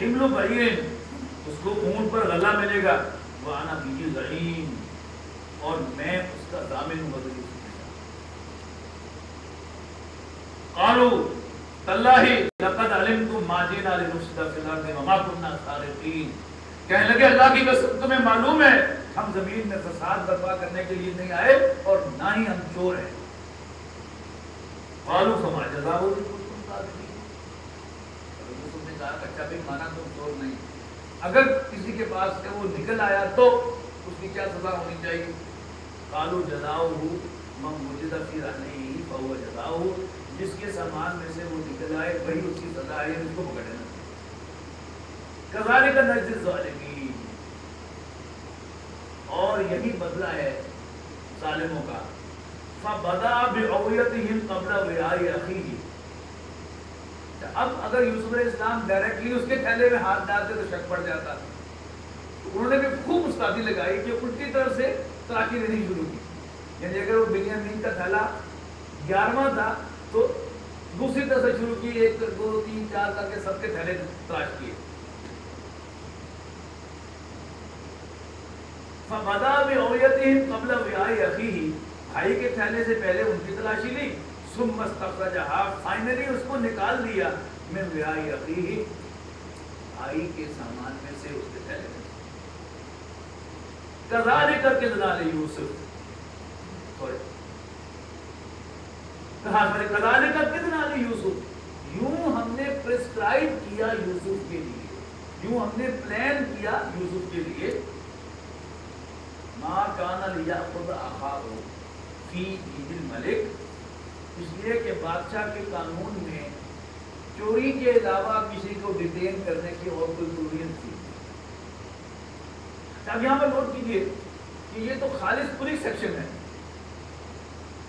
حمل بعیر، اس کو اونٹ پر غلہ ملے گا، وانا به زعیم، اور میں اس کا ضامن ہوں. قالوا تاللہ لقد علمتم ما جئنا لنفسد فی الارض وما كنا سارقین، کہنے لگے اللہ کی قسم تمہیں معلوم ہے ہم زمین میں فساد برپا کرنے کے لیے نہیں آئے اور نہ ہی ہم چور ہیں. قالوا فما جزاؤ ان کنتم صادقین، یوسف نے کہا اچھا بھی مانا تم چور نہیں، اگر کسی کے پاس سے وہ نکل آیا تو اس کی کیا سزا ہونی چاہیے؟ قالوا جزاؤہ من وجد فی رحلہ فہو جزاؤہ، جس کے سامان میں سے وہ نکل آئے وہی اس کی سزا ہے، اس کو پکڑنا. کذالک نجزی الظالمین، اور یہی بدلہ ہے ظالموں کا. فبدا بعویتہم قبل وعاء اخیہ، اب اگر یوسف علیہ السلام ڈائریکٹلی اس کے تھیلے میں ہاتھ ڈالتے تو شک پڑ جاتا. انہوں نے بھی خوب استادی لگائی کہ الٹی طرف سے تلاشی لینی شروع کی. یعنی اگر وہ بنیامین کا تھیلا 11واں تھا تو دوسری طرف سے شروع کی، 1 2 3 4 کر کے سب کے تھیلے تلاش کیے. فبدا بعویتہم قبل وعاء اخیہ، بھائی کے تھیلے سے پہلے ان کی تلاشی لی. ثم استخرجها، فائنلی اس کو نکال دیا. من وعاء اخیہ، بھائی کے سامان میں سے اس کے تھیلے میں. کذالک کدنا لیوسف، کذالک کدنا لیوسف، یوں ہم نے پرسکرائب کیا یوسف کے لیے، یوں ہم نے پلان کیا یوسف کے لیے. ما کان لیأخذ اخاہ فی دین الملک، اس لیے کہ بادشاہ کے قانون میں چوری کے علاوہ کسی کو ڈیٹین کرنے کی اور کوئی ضرورت تھی. اب یہاں پر نوٹ کیجیے کہ یہ تو خالص پولیس سیکشن ہے.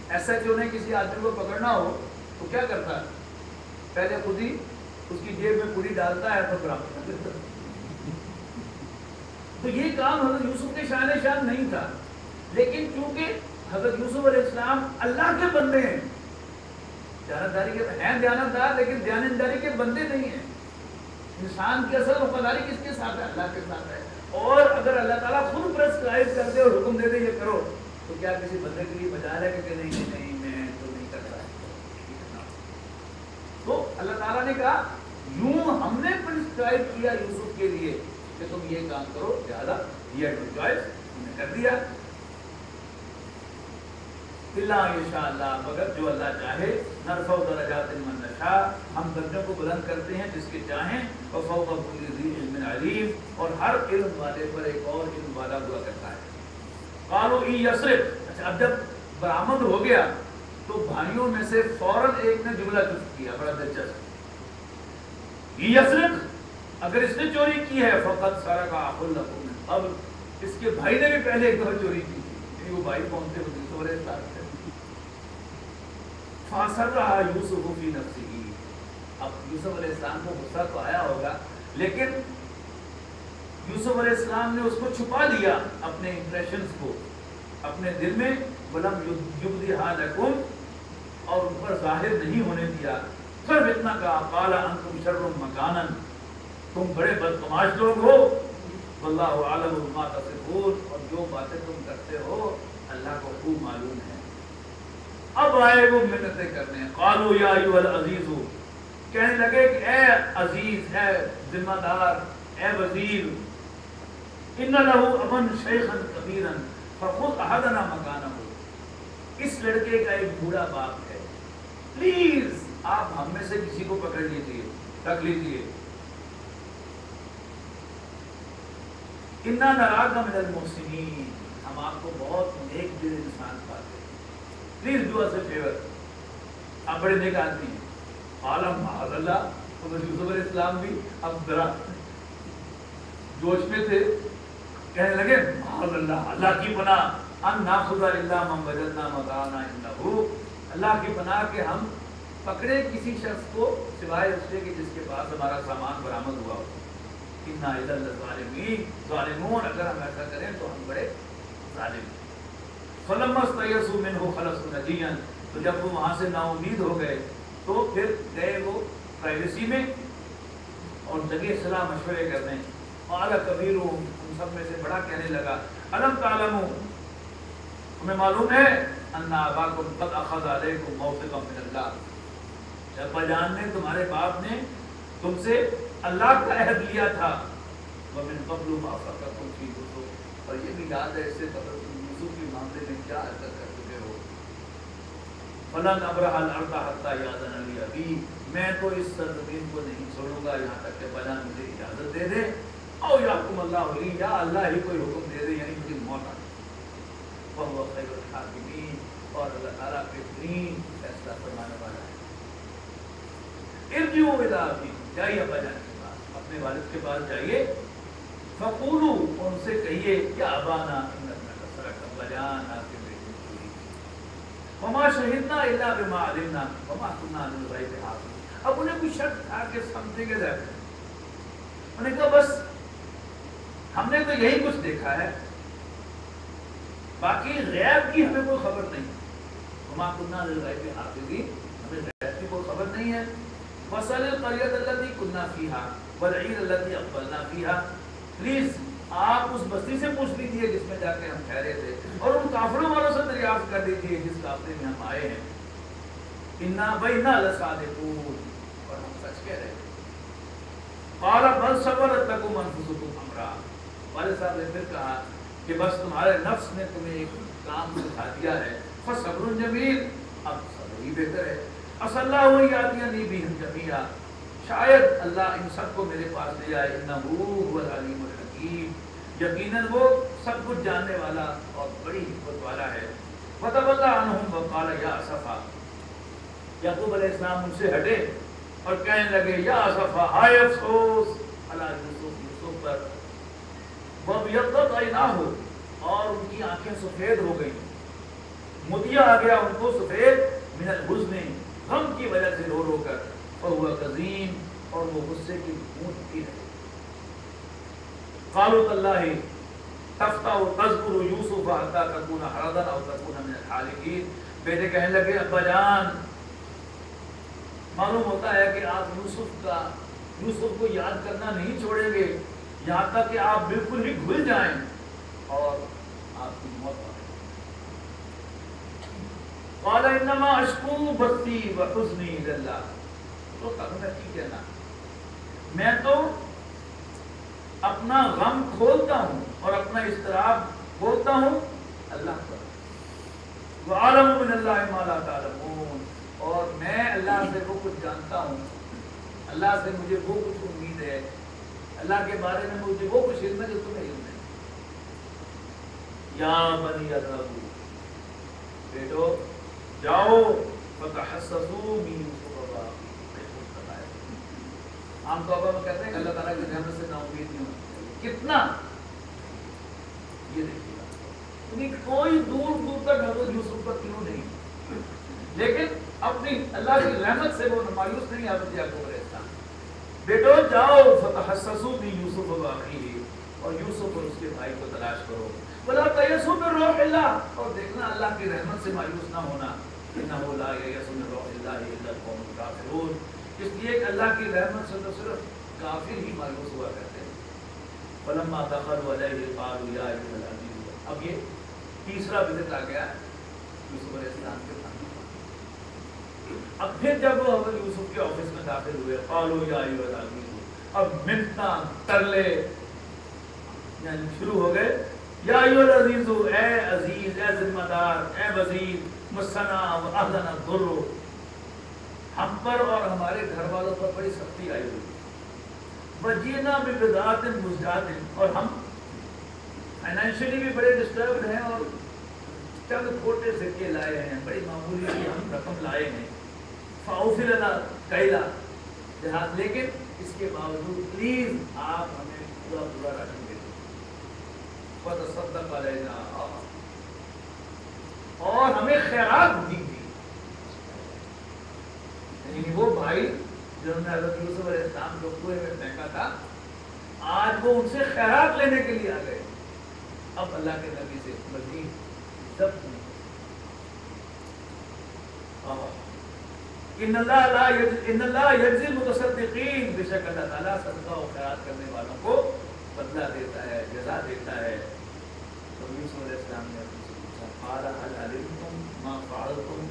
ایس ایچ او نے کسی آدمی کو پکڑنا ہو تو کیا کرتا ہے؟ پہلے خود ہی اس کی جیب میں پوری ڈالتا ہے تو برابر کر دیتا ہے. تو یہ کام حضرت یوسف کے شان شان نہیں تھا، لیکن چونکہ حضرت یوسف علیہ السلام اللہ کے بندے ہیں، دیانتداری کے ہیں، دیانتدار لیکن دیانتداری کے بندے نہیں ہیں. انسان کی اصل وفاداری کس کے ساتھ ہے؟ اللہ کے ساتھ ہے. اور اگر اللہ تعالیٰ خود پرسکرائب کر دے اور حکم دے دے یہ کرو تو کیا کسی بندے کے لیے مجال ہے کہ نہیں میں تو نہیں کرتا ہے؟ تو اللہ تعالیٰ نے کہا یوں ہم نے پرسکرائب کیا یوسف کے لیے کہ تم یہ کام کرو، لہذا یہ چوائس تم نے کر دیا. اللہ انشاءاللہ، مگر جو اللہ چاہے، نرفع درجات من نشاء، ہم درجوں کو بلند کرتے ہیں جس کے چاہیں. وفوق کل ذی علم علیم، اور ہر علم والے پر ایک اور علم والا ہوا کرتا ہے. قالوا ان یسرق، اچھا اب جب برآمد ہو گیا تو بھائیوں میں سے فوراً ایک نے جملہ چست کیا بڑا دلچسپ. ان یسرق، اگر اس نے چوری کی ہے، فقط سرق اخ لکم من قبل، اس کے بھائی نے بھی پہلے ایک دفعہ چوری کی تھی. وہ بھائی کون تھے؟ وہ سورہ ساتھ تھے. فَأَسَرَّهَا يُوسُفُ فِي نَفْسِهِ، اب یوسف علیہ السلام کو غصہ تو آیا ہوگا، لیکن یوسف علیہ السلام نے اس کو چھپا لیا، اپنے امپریشنز کو اپنے دل میں. وَلَمْ يُبْدِهَا لَكُمْ، اور ان پر ظاہر نہیں ہونے دیا. صرف اتنا کہا قَالَ أَنْتُمْ شَرٌّ مَكَانًا، تم بڑے بدتماش لوگ ہو. وَاللَّهُ أَعْلَمُ بِمَا تَصِفُونَ، اور جو باتیں تم کرتے ہو اللہ کو خوب معلوم ہے. اب آئے وہ منتیں کرنے. قالوا یا ایھا العزیز، کہنے لگے کہ اے عزیز، اے ذمہ دار، اے وزیر، ان لہو ابن شیخا کبیرا فخذ احدنا مکانہ، اس لڑکے کا ایک بوڑھا باپ ہے، پلیز آپ ہم میں سے کسی کو پکڑ لیجیے، رکھ لیجیے. انا نراک من المحسنین، ہم آپ کو بہت نیک دل انسان پاتے ہیں، please do us a favour, آپ بڑے نیک آدمی ہیں. عالم معاذ اللہ، تو یوسف علیہ السلام بھی اب ذرا جوش میں تھے، کہنے لگے معاذ اللہ، اللہ کی پناہ، ان ناخذ الا من وجدنا متاعنا عنده، اللہ کی پناہ کہ ہم پکڑے کسی شخص کو سوائے اس کے جس کے پاس ہمارا سامان برآمد ہوا ہو. انا اذا لظالمین، ظالمون، اگر ہم ایسا کریں تو ہم بڑے ظالم ہیں. فلما استيئسوا منه خلصوا نجيا، تو جب وہ وہاں سے نا امید ہو گئے تو پھر گئے وہ پرائیویسی میں اور لگے صلاح مشورے کرنے. قال کبیرہم، ان سب میں سے بڑا کہنے لگا، الم تعلموا، ہمیں معلوم ہے، ان اباکم قد اخذ علیکم موثقا من اللہ، ابا جان نے، تمہارے باپ نے تم سے اللہ کا عہد لیا تھا. ومن قبل ما فرطتم فی یوسف، اور یہ بھی یاد ہے اس سے قبل تم یوسف کے معاملے میں کیا حرکت کر چکے ہو. فلن ابرح الارض حتی یاذن لی ابی، میں تو اس سرزمین کو نہیں چھوڑوں گا یہاں تک کہ بنا مجھے اجازت دے دے، او یحکم اللہ لی، یا اللہ ہی کوئی حکم دے دے، یعنی مجھے موت آ جائے. وہو خیر الحاکمین، اور اللہ تعالیٰ بہترین فیصلہ فرمانے والا ہے. ارجعوا الی ابیکم، جائیے ابا جان کے پاس، اپنے والد کے پاس جائیے. فقولوا، ان سے کہیے، یا ابانا ان ابنک سرق، ابا جان آپ کے بیٹے نے چوری کی. وما شہدنا الا بما علمنا وما كنا عن الغیب حافظین. اب انہیں کوئی شک تھا کہ سمجھیں گے ذرا، انہوں نے کہا بس ہم نے تو یہی کچھ دیکھا ہے، باقی غیب کی ہمیں کوئی خبر نہیں. وما كنا عن الغیب حافظین، ہمیں غیب کی کوئی خبر نہیں ہے. وصل القریۃ التي كنا فيها والعیر التي اقبلنا فيها، پلیز آپ اس بستی سے پوچھ لیجیے جس میں جا کے ہم ٹھہرے تھے، اور ان کافروں والوں سے دریافت کر لیجیے جس قافلے میں ہم آئے ہیں. انا بینا لصادقون، اور ہم سچ کہہ رہے ہیں. قال بل صبرت لكم انفسكم امرا، والد صاحب نے پھر کہا کہ بس تمہارے نفس نے تمہیں ایک کام سکھا دیا ہے. فصبر جمیل، اب صبر ہی بہتر ہے. عسى الله ان ياتيني بهم جميعا، شاید اللہ ان سب کو میرے پاس لے آئے. انه هو العلیم الحکیم، یقیناً وہ سب کچھ جاننے والا اور بڑی حکمت والا ہے. فتولى عنهم وقال يا اسفا، یعقوب علیہ السلام ان سے ہٹے اور کہنے لگے یا اسفا، ہائے افسوس، علی یوسف، یوسف پر. وابيضت عیناہ، اور ان کی آنکھیں سفید ہو گئیں. مدیا آ گیا ان کو سفید، من الحزن، غم کی وجہ سے رو رو کر. وهو کظیم، اور وہ غصے کی پھونکتی رہے. قالوا تاللہ تفتح تذکر یوسف حتی تکون حرضا او تکون من الحالکین. بیٹے کہنے لگے ابا جان، معلوم ہوتا ہے کہ آپ یوسف کو یاد کرنا نہیں چھوڑیں گے یہاں تک کہ آپ بالکل ہی گھل جائیں اور آپ کی موت آ جائے. قال انما اشکو بثی وحزنی الی اللہ، تو کہنا کی کہنا، میں تو اپنا غم کھولتا ہوں اور اپنا اضطراب کھولتا ہوں اللہ پر. وعلم من اللہ ما لا تعلمون، اور میں اللہ سے وہ کچھ جانتا ہوں، اللہ سے مجھے وہ کچھ امید ہے، اللہ کے بارے میں مجھے وہ کچھ علم ہے جو تمہیں علم ہے. یا بنی اذهبوا، بیٹو جاؤ، فتحسسوا من یوسف واخیہ. عام طور پر کہتے ہیں کہ اللہ تعالیٰ کی رحمت سے نا امید نہیں ہونا. کتنا یہ دیکھیے گا، کوئی دور دور تک حضرت یوسف پر کیوں نہیں، لیکن اپنی اللہ کی رحمت سے وہ مایوس نہیں. حضرت یعقوب علیہ السلام، بیٹو جاؤ، فتحسسوا من یوسف واخیہ، اور یوسف اور اس کے بھائی کو تلاش کرو. ولا تیأسوا من روح اللہ، اور دیکھنا اللہ کی رحمت سے مایوس نہ ہونا. انہ لا ییأس من روح اللہ الا القوم الکافرون، اس لیے کہ اللہ کی رحمت سے تو صرف کافر ہی مایوس ہوا کرتے ہیں. فلما دخلوا علیہ قالوا یا ایھا العزیز، اب یہ تیسرا وزٹ آ گیا یوسف علیہ السلام کے سامنے. اب پھر جب وہ حضرت یوسف کے آفس میں داخل ہوئے، قالوا یا ایھا العزیز، اب منتاں ترلے یعنی شروع ہو گئے یا ایھا العزیز، اے عزیز، اے ذمہ دار، اے وزیر، مسنا و اہلنا الضر، ہم پر اور ہمارے گھر والوں پر بڑی سختی آئی ہوئی، وجینا ببضاعۃ مزجاۃ، اور ہم فائنینشلی بھی بڑے ڈسٹربڈ ہیں اور چند کھوٹے سکے لائے ہیں، بڑی معمولی سی ہم رقم لائے ہیں، فاوفی لنا کیلا جہاز، لیکن اس کے باوجود پلیز آپ ہمیں پورا پورا راشن دے دیں، فتصدق علینا، اور ہمیں خیرات دیجیے۔ یعنی وہ بھائی جنہوں نے حضرت یوسف علیہ السلام کو کنویں میں پھینکا تھا، آج وہ ان سے خیرات لینے کے لیے آ گئے۔ اب اللہ کے نبی سے مزید ضبط نہیں، ان اللہ یجزی المتصدقین، بے شک اللہ تعالیٰ صدقہ و خیرات کرنے والوں کو بدلہ دیتا ہے، جزا دیتا ہے۔ تو یوسف علیہ السلام نے اپنے سے پوچھا قال هل علمتم ما فعلتم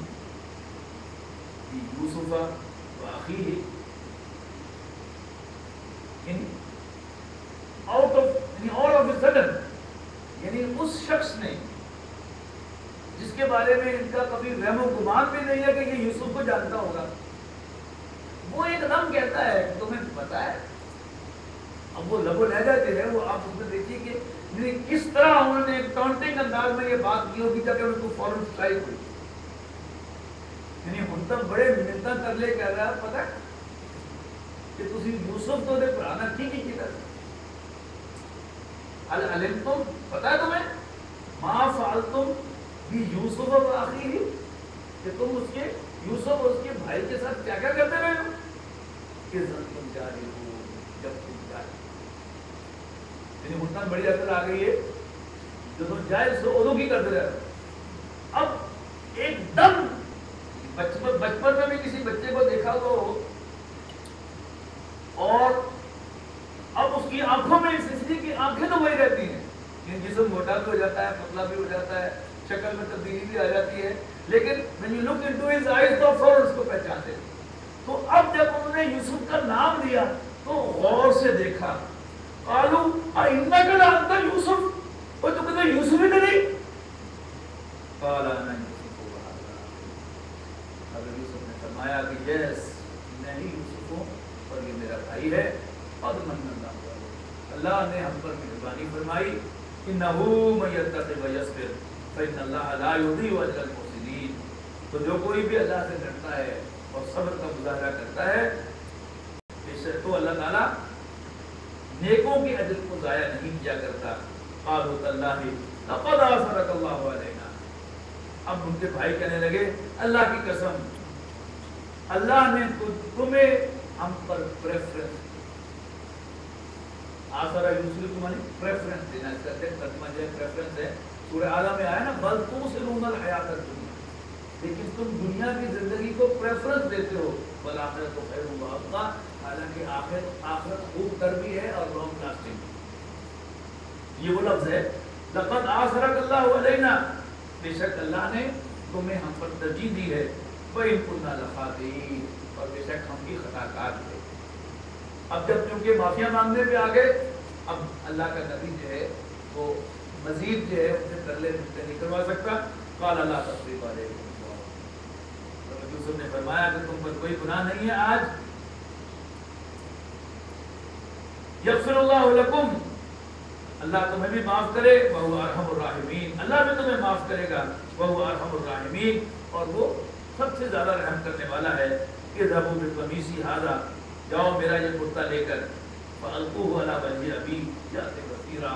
بيوسف واخيه، all of a sudden، یعنی اس شخص نے جس کے بارے میں ان کا کبھی وہم و گمان بھی نہیں ہے کہ یہ یوسف کو جانتا ہوگا، وہ ایک دم کہتا ہے تمہیں پتا ہے۔ اب وہ لب و لہجہ جو ہے وہ آپ اس میں دیکھیے کہ کس طرح انہوں نے ٹانٹنگ انداز میں یہ بات کی ہوگی تاکہ ان کو فوراً اسٹرائک ہوئی، یعنی ہن تک بڑے منتاں کر لے کہہ رہا ہے پتہ کہ تسی یوسف تو دے پرانا کی کیتا، هل علمتم، پتہ ہے تمہیں، ما فعلتم بھی یوسف و اخیہ، کہ تم اس کے یوسف اور اس کے بھائی کے ساتھ کیا کیا کرتے رہے ہو، کہ تم جاری ہو، جب تم جاری، یعنی مطلب بڑی عقل آ گئی ہے، جو تم جائز ہو ادو کی کرتے رہے ہو۔ اب ایک دم بچپن میں بھی کسی بچے کو دیکھا ہو اور اب اس کی آنکھوں میں اس لیے کی آنکھیں تو وہی رہتی ہیں، یعنی جسم موٹا بھی ہو جاتا ہے، پتلا بھی ہو جاتا ہے، شکل میں تبدیلی بھی آ جاتی ہے، لیکن when you look into his eyes تو فوراً اس کو پہچانتے ہیں۔ تو اب جب انہوں نے یوسف کا نام لیا تو غور سے دیکھا، قالوا اِنَّكَ لَأَنْتَ یوسف، وہ تو کہتے یوسف ہی نہیں، قال انا یوسف وهذا، حضرت یوسف نے فرمایا کہ یس میں ہی یوسف ہوں اور یہ میرا بھائی ہے، قد من اللہ علیہ، اللہ نے ہم پر مہربانی فرمائی، انه من يتق ويصبر فإن الله لا يضيع أجر المحسنين، تو جو کوئی بھی اللہ سے ڈرتا ہے اور صبر کا مظاہرہ کرتا ہے، بے شک تو اللہ تعالیٰ نیکوں کے اجر کو ضائع نہیں کیا کرتا۔ قالوا تاللہ لقد آثرک اللہ علینا، اب ان کے بھائی کہنے لگے اللہ کی قسم اللہ نے تمہیں ہم پر پریفرنس، آثرہ یوسف کو مانی پریفرنس دینا، اس کا ترجمہ جو ہے پریفرنس ہے، سورہ اعلیٰ میں آیا نا بل تؤثرون الحیات الدنیا، لیکن تم دنیا کی زندگی کو پریفرنس دیتے ہو، والآخرۃ خیر وابقیٰ، حالانکہ آخرت خوب تر بھی ہے اور لانگ لاسٹنگ بھی۔ یہ وہ لفظ ہے لقد آثرک اللہ علینا، بے شک اللہ نے تمہیں ہم پر ترجیح دی ہے، وَإِن كُنَّا لَخَاطِئِينَ، اور بے شک ہم بھی خطا کار تھے۔ اب جب چونکہ معافیا مانگنے پہ آ گئے، اب اللہ کا نبی جو ہے وہ مزید جو ہے اسے ترلے ملتے نہیں کروا سکتا۔ قال لا تثریب علیکم، حضرت یوسف نے فرمایا کہ تم پر کوئی گناہ نہیں ہے، آج یغفر اللہ لکم، اللہ تمہیں بھی معاف کرے، وہو ارحم الراحمین، اللہ بھی تمہیں معاف کرے گا، وہو ارحم الراحمین، اور وہ سب سے زیادہ رحم کرنے والا ہے۔ اذهبوا بقمیصی ھذا، جاؤ میرا یہ کرتا لے کر، فالقوه علی وجه ابی یأتی بصیرا،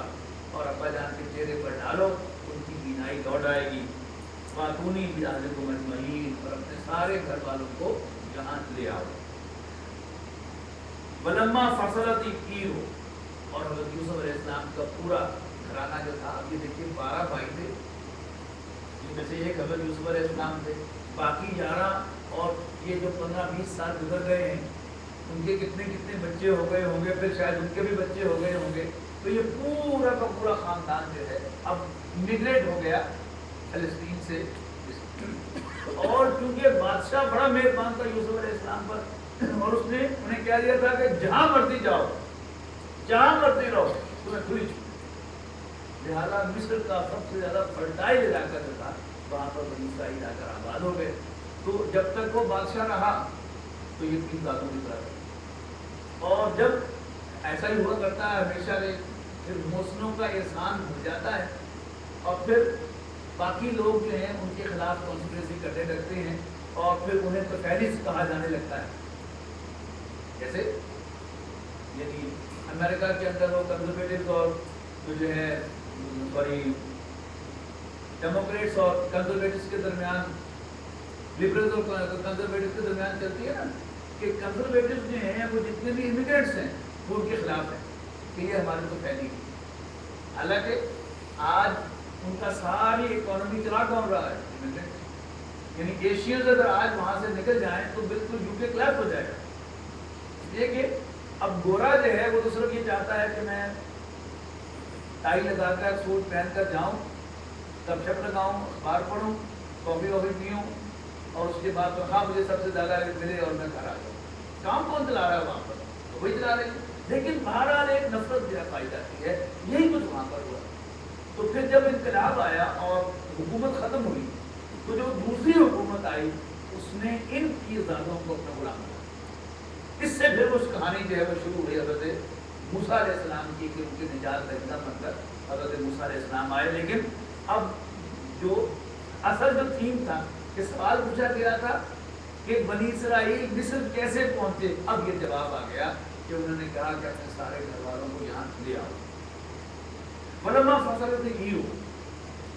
اور ابا جان کے چہرے پر ڈالو، ان کی بینائی لوٹ آئے گی، واتونی باہلکم اجمعین، اور اپنے سارے گھر والوں کو یہاں لے آؤ۔ ولما فصلت الطیر، اور حضرت یوسف علیہ السلام کا پورا گھرانہ جو تھا، اب یہ دیکھیے 12 بھائی تھے، جن میں سے ایک حضرت یوسف علیہ السلام تھے، باقی 11 اور یہ جو 15-20 سال گزر گئے ہیں ان کے کتنے کتنے بچے ہو گئے ہوں گے، پھر شاید ان کے بھی بچے ہو گئے ہوں گے، تو یہ پورا کا پورا خاندان جو ہے اب میگریٹ ہو گیا فلسطین سے، اور چونکہ بادشاہ بڑا مہربان تھا یوسف علیہ السلام پر، اور اس نے انہیں کہہ دیا تھا کہ جہاں مرضی جاؤ، جہاں مرضی رہو، تمہیں کھلی چھوٹ، لہٰذا مصر کا سب سے زیادہ فرٹائل علاقہ جو تھا وہاں پر بنی اسرائیل آ کر آباد ہو گئے. تو جب تک وہ بادشاہ رہا تو یہ 3 ذاتوں کی طرح رہی. اور جب ایسا ہی ہوا کرتا ہے ہمیشہ پھر محسنوں کا احسان ہو جاتا ہے اور پھر باقی لوگ جو ہیں ان کے خلاف کانسپریسی کرنے لگتے ہیں اور پھر انہیں تو فیلسٹ کہا جانے لگتا ہے. جیسے یعنی امریکہ کے اندر وہ کنزرویٹوز اور جو ہے سوری ڈیموکریٹس اور کنزرویٹوز کے درمیان لبرلز اور کنزرویٹوز کے درمیان چلتی ہے نا کہ کنزرویٹوز جو ہیں وہ جتنے بھی امیگرینٹس ہیں وہ ان کے خلاف ہیں کہ یہ ہمارے کو پھیلی گئی. حالانکہ آج ان کا ساری اکانومی چلا کون رہا ہے؟ یعنی ایشینز اگر آج وہاں سے نکل جائیں تو بالکل یو کے کلیپ ہو جائے گا. یہ کہ اب گورا جو ہے وہ تو صرف یہ چاہتا ہے کہ میں ٹائی لگا کر سوٹ پہن کر جاؤں, گپ شپ لگاؤں, اخبار پڑھوں, کافی وافی پیوں اور اس کے بعد ہاں مجھے سب سے زیادہ ملے اور میں گھر آ جاؤں. کام کون چلا رہا ہے وہاں پر؟ تو وہی چلا رہے ہیں. لیکن بہرحال ایک نفرت جو ہے پائی جاتی ہے. یہی کچھ وہاں پر ہوا. تو پھر جب انقلاب آیا اور حکومت ختم ہوئی تو جو دوسری حکومت آئی اس نے ان کی ذاتوں کو اپنا غلام بنایا. اس سے پھر اس کہانی جو ہے وہ شروع ہوئی حضرت موسیٰ علیہ السلام کی کہ ان کے نجات کا انتظام بن کر حضرت موسیٰ علیہ السلام آئے. لیکن اب جو اصل جو تھیم تھا کہ سوال پوچھا گیا تھا کہ بنی اسرائیل مصر کیسے پہنچے, اب یہ جواب آ گیا کہ انہوں نے کہا کہ اپنے سارے گھر والوں کو یہاں لے آؤ. فلما فصلت العیر,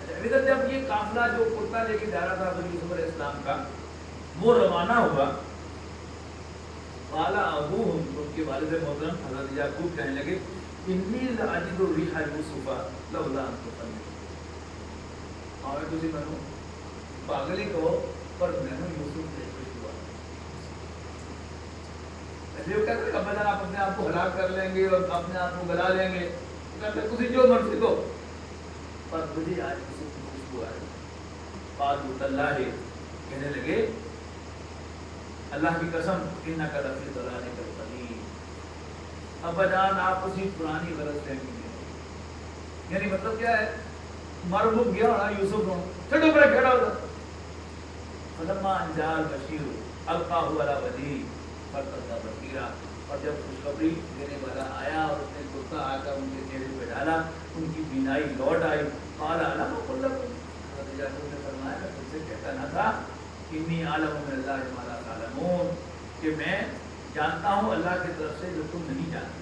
ادھر جب یہ قافلہ جو کرتا لے کے جا رہا تھا حضرت یوسف علیہ السلام کا وہ روانہ ہوا, قال ابوہم, ان کے والد محترم حضرت یعقوب کہنے لگے انی لاجد ریح یوسف لولا ان تصدقون. ہمیں تسی منو پاگل ہی کہو پر میں نے یوسف سے خوش ہوا. ایسے وہ کہتے ہیں ابا جان آپ اپنے آپ کو ہلاک کر لیں گے اور اپنے آپ کو گلا لیں گے, کہتے ہیں تسی جو مرضی دو پر مجھے آج یوسف کی خوشبو آ رہی. قالوا تاللہ, کہنے لگے اللہ کی قسم انک لفی ضلالک القدیم, ابا جان آپ اسی پرانی غلط فہمی میں. یعنی مطلب کیا ہے, مر مک گیا ہونا یوسف کو, چھٹو پر کھڑا ہوتا. فلما انجال بشیر القاہ علی وجہہ فرتد بصیرا, اور جب خوشخبری دینے والا آیا اور اس نے کرتا آ کر ان کے چہرے پہ ڈالا ان کی بینائی لوٹ آئی. قال الم اقل لکم, حضرت یعقوب نے فرمایا میں تم سے کہتا نہ تھا انی عالم من اللہ ما لا تعلمون, کہ میں جانتا ہوں اللہ کی طرف سے جو تم نہیں جانتے.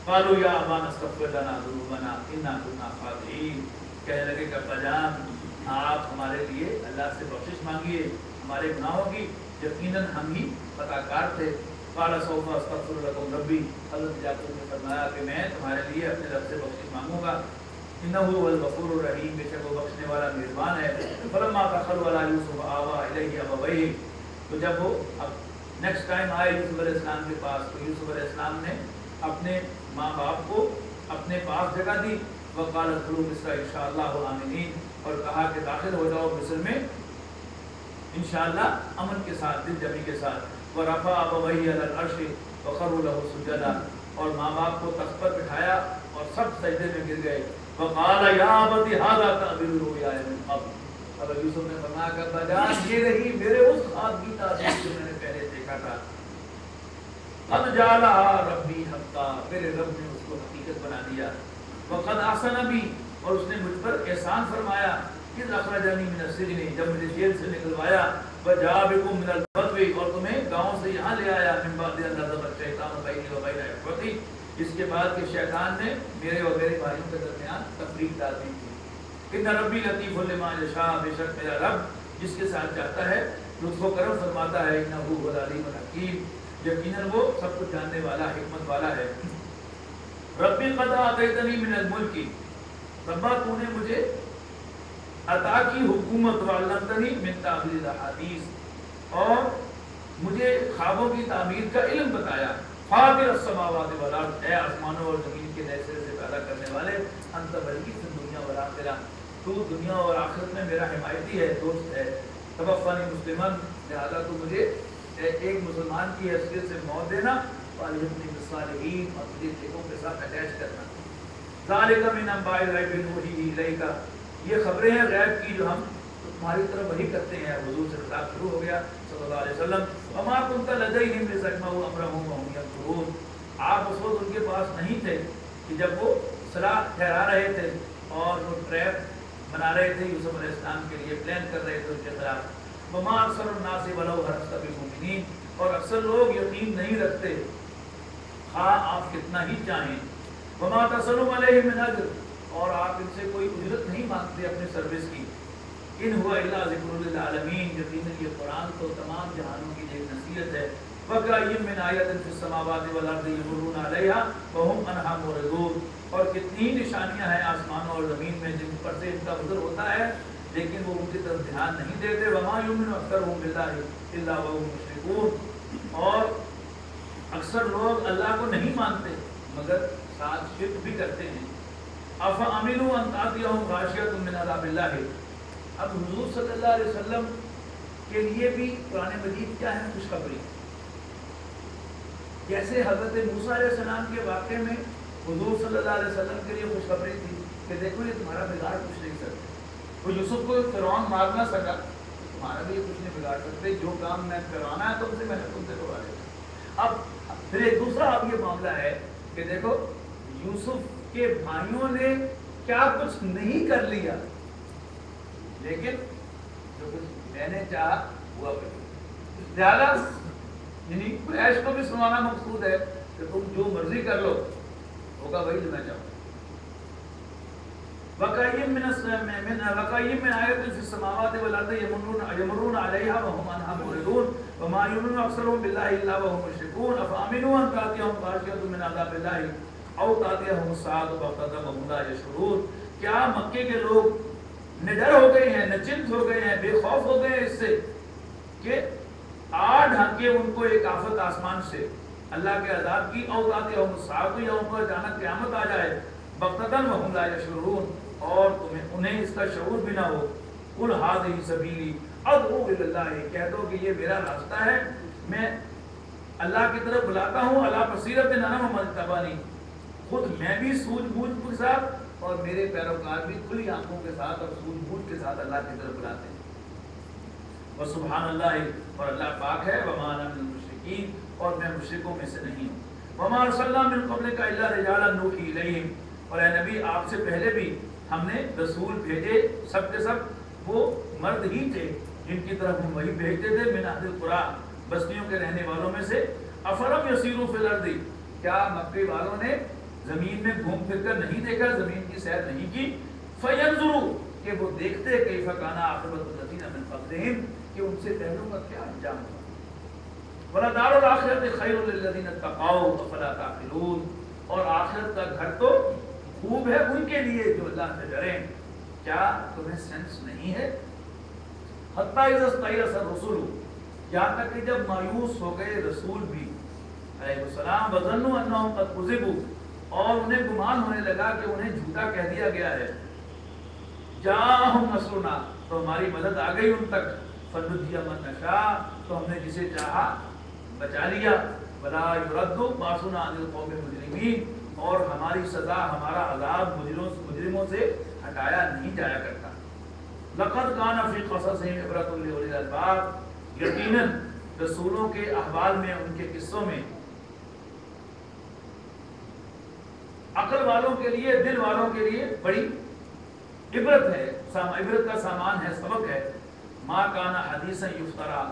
قالوا یا ابانا استغفر لنا ذنوبنا انا كنا خاطئین, کہنے لگے کہ ابا جان آپ ہمارے لیے اللہ سے بخشش مانگیے ہمارے گناہوں کی, یقیناً ہم ہی خطا کار تھے. قال سوف استغفر لکم ربی, حضرت یعقوب نے فرمایا کہ میں تمہارے لیے اپنے رب سے بخشش مانگوں گا. انہ هو الغفور الرحیم, بے شک وہ بخشنے والا مہربان ہے. فلما دخلوا علی یوسف آوى الیہ ابویہ, تو جب وہ اب نیکسٹ ٹائم آئے یوسف علیہ السلام کے پاس تو یوسف علیہ السلام نے اپنے ماں باپ کو اپنے پاس جگہ دی. وقال ادخلوا مصر انشاءاللہ آمنین, اور کہا کہ داخل ہو جاؤ مصر میں انشاءاللہ امن کے ساتھ, دل جمعی کے ساتھ. ورفع ابویہ علی العرش وخروا له سجدا, اور ماں باپ کو تخت پر بٹھایا اور سب سجدے میں گر گئے. وقال یا ابت ھذا تعبیر رؤیا من قبل, اور یوسف نے فرمایا کہ ابا جان یہ رہی میرے اس خواب کی تعبیر جو میں نے پہلے دیکھا تھا. قد جعلها ربی حقا, میرے رب نے اس کو حقیقت بنا دیا. وقد احسن بی, اور اس نے مجھ پر احسان فرمایا. اذ اخرجنی من السجن, جب مجھے جیل سے نکلوایا. وجاء بکم من البدو, اور تمہیں گاؤں سے یہاں لے آیا. من بعد ان نزغ الشیطان بینی و بین اخوتی, اس کے بعد کہ شیطان نے میرے اور میرے بھائیوں کے درمیان تفریق ڈال دی تھی. ان ربی لطیف لما یشاء, بے شک میرا رب جس کے ساتھ چاہتا ہے لطف و کرم فرماتا ہے. انہ هو العلیم الحکیم, یقیناً وہ سب کچھ جاننے والا حکمت والا ہے. ربی قد آتیتنی من الملک, ربا تو نے مجھے عطا کی حکومت. وعلمتنی من تعبیر الاحادیث, اور مجھے خوابوں کی تعبیر کا علم بتایا. فاطر السماوات والارض, اے آسمانوں اور زمین کے نئے سرے سے پیدا کرنے والے. انت ولی فی الدنیا والآخرہ, تو دنیا اور آخرت میں میرا حمایتی ہے, دوست ہے. توفنی مسلمن, لہذا تو مجھے ایک مسلمان کی حیثیت سے موت دینا. والحقنی بالصالحین, اور مجھے نیکوں کے ساتھ اٹیچ کرنا. ذالک من انباء الغیب نوحیہ الیک، یہ خبریں ہیں غیب کی جو ہم تمہاری طرف وحی کرتے ہیں. حضور سے خطاب شروع ہو گیا صلی اللہ علیہ وسلم. وما كنت لديهم اذ اجمعوا امرهم وهم يمكرون، آپ اس وقت ان کے پاس نہیں تھے کہ جب وہ صلاح ٹھہرا رہے تھے اور وہ ٹریپ بنا رہے تھے یوسف علیہ السلام کے لیے، پلان کر رہے تھے ان کے خلاف. وما اکثر الناس ولو حرصت بمؤمنین، اور اکثر لوگ یقین نہیں رکھتے خواہ آپ کتنا ہی چاہیں. وما تسلم علیہ من اجر، اور آپ ان سے کوئی اجرت نہیں مانگتے اپنے سروس کی. ان ہوا الا ذکر للعالمین، یقیناً یہ قرآن تو تمام جہانوں کی ایک نصیحت ہے. وَكَأَيٍّ مِّنْ آیَةٍ فِي السَّمَاوَاتِ وَالْأَرْضِ يَمُرُّونَ عَلَيْهَا وَهُمْ عَنْهَا مُعْرِضُونَ، اور کتنی نشانیاں ہیں آسمانوں اور زمین میں جن پر سے ان کا گزر ہوتا ہے لیکن وہ ان کی طرف دھیان نہیں دیتے. وَمَا يُؤْمِنُ أَكْثَرُهُم بِاللَّهِ إِلَّا وَهُمْ مُشْرِكُونَ، اور اکثر لوگ اللہ کو نہیں مانتے مگر ساتھ شرک بھی کرتے ہیں. أَفَأَمِنُوا أَن تَأْتِيَهُمْ غَاشِيَةٌ مِّنْ عَذَابِ اللَّهِ، اب حضور صلی اللہ علیہ وسلم کے لیے بھی قرآن مجید کیا ہے؟ خوشخبری. جیسے حضرت موسیٰ علیہ السلام کے واقعے میں حضور صلی اللہ علیہ وسلم کے لیے خوشخبری تھی کہ دیکھو یہ تمہارا بگاڑ کچھ نہیں سکتے. وہ یوسف کو فرعون مار نہ سکا، تمہارا بھی یہ کچھ نہیں بگاڑ سکتے، جو کام میں کروانا ہے تم سے میں نے تم سے کروا دیا. اب پھر ایک دوسرا اب یہ معاملہ ہے کہ دیکھو یوسف کے بھائیوں نے کیا کچھ نہیں کر لیا، لیکن جو کچھ میں نے چاہا ہوا کر لیا. زیادہ یعنی قریش کو بھی سنانا مقصود ہے کہ تم جو مرضی کر لو ہوگا وہی جو میں چاہوں. وَكَأَيٍّ مِّنْ آیَةٍ فِي السَّمَاوَاتِ وَالْأَرْضِ يَمُرُّونَ عَلَيْهَا وَهُمْ عَنْهَا مُعْرِضُونَ وَمَا يُؤْمِنُ أَكْثَرُهُم بِاللَّهِ إِلَّا وَهُمْ مُشْرِكُونَ أَفَأَمِنُوا أَن تَأْتِيَهُمْ غَاشِيَةٌ مِّنْ عَذَابِ اللَّهِ أَوْ تَأْتِيَهُمُ السَّاعَةُ بَغْتَةً وَهُمْ لَا يَشْعُرُونَ، کیا مکے کے لوگ نڈر ہو گئے ہیں، نچنت ہو گئے ہیں، بے خوف ہو گئے ہیں اس سے کہ آ ڈھانکے ان کو ایک آفت آسمان سے اللہ کے عذاب کی. او تأتیہم الساعۃ، یا ان کو اچانک قیامت آ جائے. بغتۃ وہم لا یشعرون، اور انہیں اس کا شعور بھی نہ ہو. قل ھذہ سبیلی ادعو الی اللہ، کہہ دو کہ یہ میرا راستہ ہے، میں اللہ کی طرف بلاتا ہوں. علی بصیرۃ انا ومن اتبعنی، خود میں بھی سوجھ بوجھ کے ساتھ اور میرے پیروکار بھی کھلی آنکھوں کے ساتھ اور سوجھ بوجھ کے ساتھ اللہ کی طرف بلاتے ہیں. وسبحان اللہ، اور اللہ پاک ہے. وما انا من المشرکین، اور میں مشرکوں میں سے نہیں ہوں. وما ارسلنا من قبلک الا رجالا نوحی الیہم، اور اے نبی آپ سے پہلے بھی ہم نے رسول بھیجے، سب کے سب وہ مرد ہی تھے جن کی طرف ہم وہی بھیجتے تھے. من اہل القریٰ، بستیوں کے رہنے والوں میں سے. افلم یسیروا فی الارض، کیا مکے والوں نے زمین میں گھوم پھر کر نہیں دیکھا، زمین کی سیر نہیں کی. فینظروا، کہ وہ دیکھتے کیف کان عاقبۃ الذین من قبلہم، کہ ان سے پہلوں کا کیا انجام ہوا. وَلَدَارُ الْآخِرَةِ خَيْرٌ لِلَّذِينَ اتَّقَوْا أَفَلَا تَعْقِلُونَ، اور آخرت کا گھر تو خوب ہے ان کے لیے جو اللہ سے ڈریں، کیا تمہیں سینس نہیں ہے. حتیٰ اذا استيأس الرسل، یہاں تک کہ جب مایوس ہو گئے رسول بھی علیہ السلام. وظنوا انهم قد كذبوا، اور انہیں گمان ہونے لگا کہ انہیں جھوٹا کہہ دیا گیا ہے. جاءهم نصرنا، تو ہماری مدد آ گئی ان تک. فنجی من نشاء، تو ہم نے جسے چاہا بچا لیا. ولا يرد باسنا عن القوم المجرمین، اور ہماری سزا، ہمارا عذاب مجرموں سے ہٹایا نہیں جایا کرتا. لقد كان في قصصهم عبرة لأولي الألباب، یقیناً رسولوں کے احوال میں، ان کے قصوں میں عقل والوں کے لیے، دل والوں کے لیے بڑی عبرت ہے، عبرت کا سامان ہے، سبق ہے. ما کان حدیثا یفترا،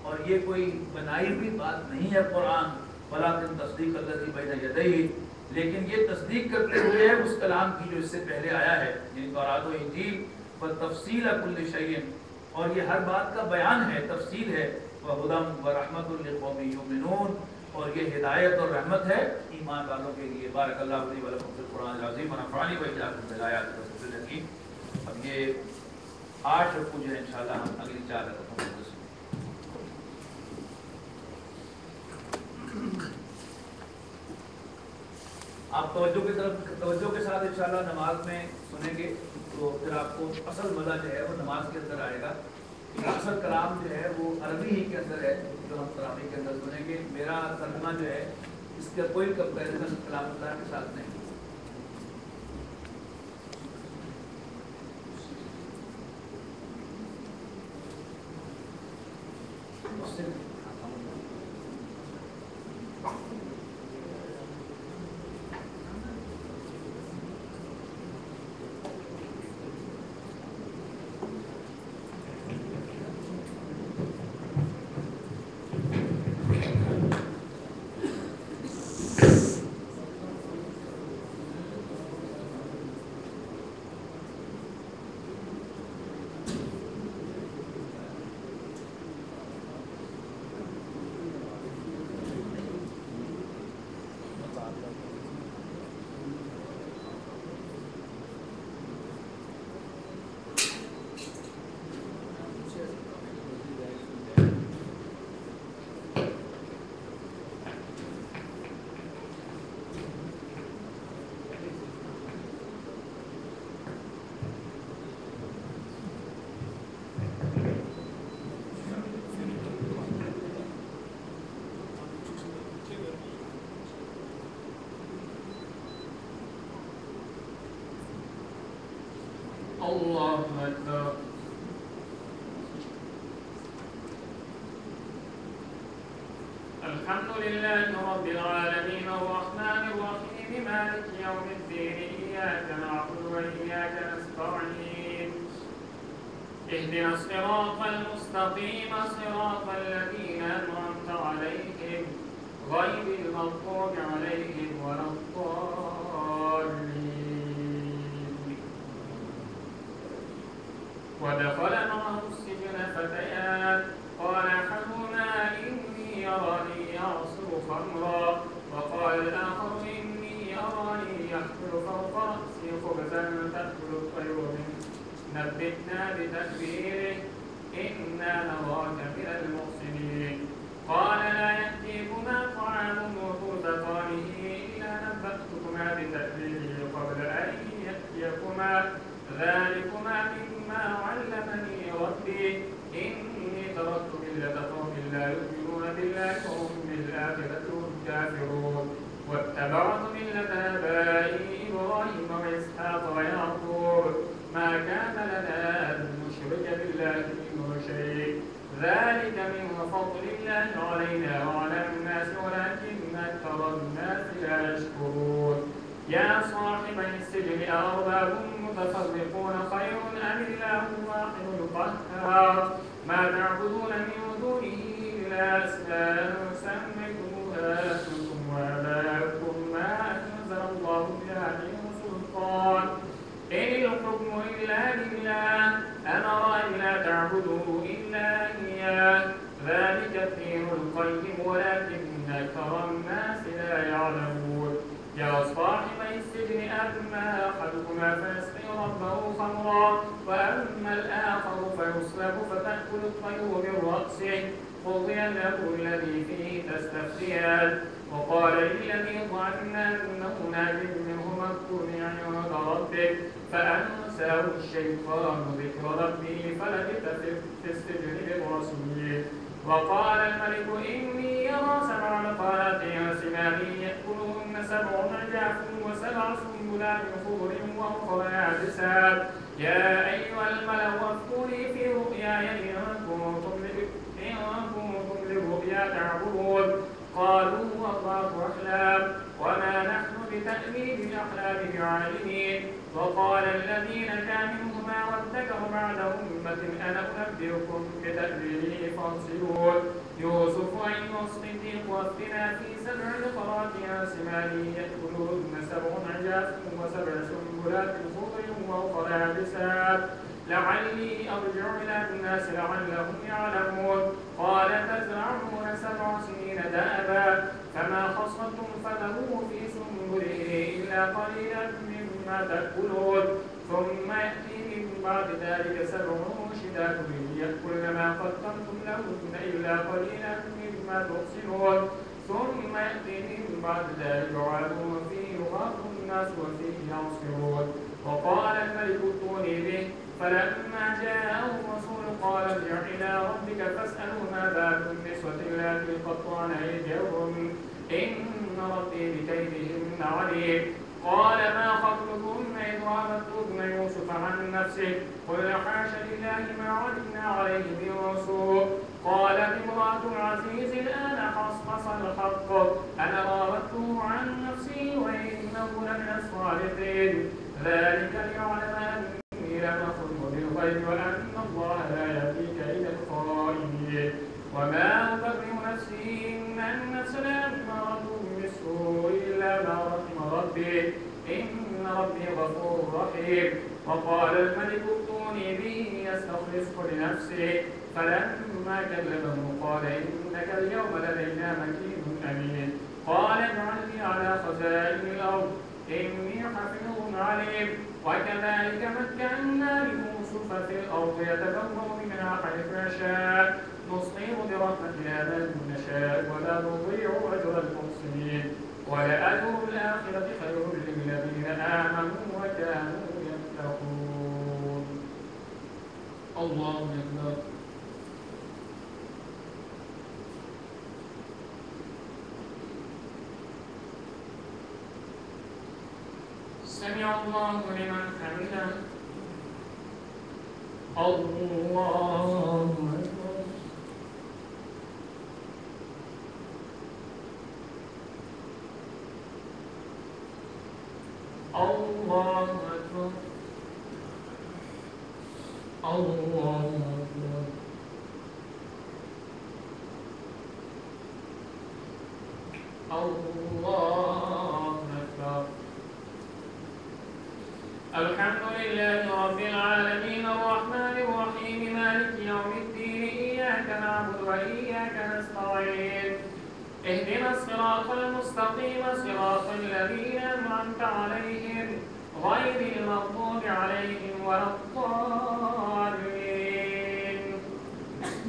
اور یہ کوئی بنائی ہوئی بات نہیں ہے قرآن. ولکن تصدیق الذی بین یدیہ، لیکن یہ تصدیق کرتے ہوئے ہے اس کلام کی جو اس سے پہلے آیا ہے، یعنی تورات و انجیل. وتفصیل کل شیء، اور یہ ہر بات کا بیان ہے، تفصیل ہے. وہدی ورحمۃ لقوم یؤمنون، اور یہ ہدایت اور رحمت ہے ایمان والوں کے لیے. بارک اللہ لی ولکم فی القرآن العظیم ونفعنی وإیاکم بالآیات والذکر الحکیم. اب یہ 8 رکوع جو ہے انشاءاللہ ہم اگلی 4 رکعتوں میں دسیں. آپ توجہ کے ساتھ انشاءاللہ نماز میں سنیں گے تو پھر آپ کو اصل مزہ جو ہے وہ نماز کے اندر آئے گا. اکثر کلام جو ہے وہ عربی ہی کے اندر ہے جو ہم تراویح کے اندر سنیں گے. میرا ترجمہ جو ہے اس کا کوئی کمپیریزن کلام اللہ کے ساتھ نہیں. الله أكبر. الحمد لله رب العالمين الرحمن الرحيم مالك يوم الدين إياك نعبد وإياك نستعين اهدنا الصراط المستقيم صراط الذين أنعمت عليهم غير المغضوب عليهم ولا الضالين. ودخل معه السجن فتيان قال أحدهما إني أراني أعصر خمرا وقال الآخر إني أراني يحمل فوق رأسي خبزا تأكل الطير منه نبئنا بتأويله إنا نراك من المحسنين. قال لا يأتيكما طعام ترزقانه إلا نبأتكما بتأويله قبل أن يأتيكما ذلكما مما علمني ربي إني تركت ملة قوم لا يؤمنون بالله وهم بالآخرة هم كافرون واتبعت ملة آبائي إبراهيم وإسحاق ويعقوب ما كان لنا أن نشرك بالله من شيء ذلك من فضل الله علينا وعلى الناس ولكن أكثر الناس لا يشكرون. يا صاحبي السجن أأرباب متفرقون خير أم الله الواحد القهار ما تعبدون من دونه إلا أسماء سميتموها أنتم وآباؤكم ما أنزل الله بها من سلطان إن الحكم إلا لله أمر ألا تعبدوا إلا إياه ذلك الدين القيم ولكن أكثر الناس لا يعلمون. يا صاحبي السجن أما أحدكما فيسقي ربه خمرا وأما الآخر فيصلب فتأكل الطير من رأسه قضي الأمر الذي فيه تستفتيان. وقال للذي ظن أنه ناج منهما اذكرني عند ربك فأنساه الشيطان ذكر ربه فلبث في السجن بضع سنين. وقال الملك إني أرى 7 بقرات سمان يأكلهن 7 عجاف و7 سنبلات خضر وأخر يابسات يا أيها الملأ واذكروني في رؤياي إن كنتم للرؤيا تعبرون. قالوا أضغاث أحلام وما نحن بتأويل الأحلام بعالمين. وقال الذي نجا منهما وادكر بعد أمة أنا أنبئكم بتأويله فارسلون. يوسف أيها الصديق وافتنا في 7 بقرات سمان يأكلهن 7 عجاف و7 سنبلات خضر وأخر يابسات لعلي أرجع إلى الناس لعلهم يعلمون. قال تزرعون 7 سنين دابا فما حصدتم فذروه في سنبله إلا قليلا مما تأكلون ثم يأتي من بعد ذلك 7 شداد يأكلن ما قدمتم لهن إلا قليلا مما تحصنون ثم يأتي من بعد ذلك عام فيه يغاث الناس وفيه يعصرون. وقال الملك ائتوني به فلما جاءه الرسول قال ارجع إلى ربك فاسأله ما بال النسوة اللاتي قطعن أيديهن إن ربي بكيدهن عليم. قال ما خطبكن إذ راودتن يوسف عن نفسه قل حاش لله ما علمنا عليه من سوء قالت امرأة العزيز الآن حصحص الحق أنا راودته عن نفسي وإنه لمن الصادقين ذلك ليعلم أني لم أخنه بالغيب وأن الله لا يهدي كيد الخائنين وما أبرئ نفسي إن النفس لأمارة بالسوء إلا ما رحم ربي إن ربي غفور رحيم وقال الملك ائتوني به يستخلصه لنفسه فلما كلمه قال إنك اليوم لدينا مكين أمين قال اجعلني على خزائن الأرض إني حفيظ عليم وكذلك مكنا ليوسف في الأرض يتبوأ منها حيث يشاء نصيب برحمتنا من نشاء ولا نضيع أجر المحسنين ولأجر الآخرة خير للذين آمنوا وكانوا يتقون. الله أكبر. سمع الله لمن حمده. الله أكبر. الله أكبر. الله أكبر. الله أكبر. الحمد لله رب العالمين الرحمن الرحيم مالك يوم الدين إياك نعبد وإياك نستعين اهدنا الصراط المستقيم صراط الذين أنعمت عليهم غير المغضوب عليهم ولا الضالين.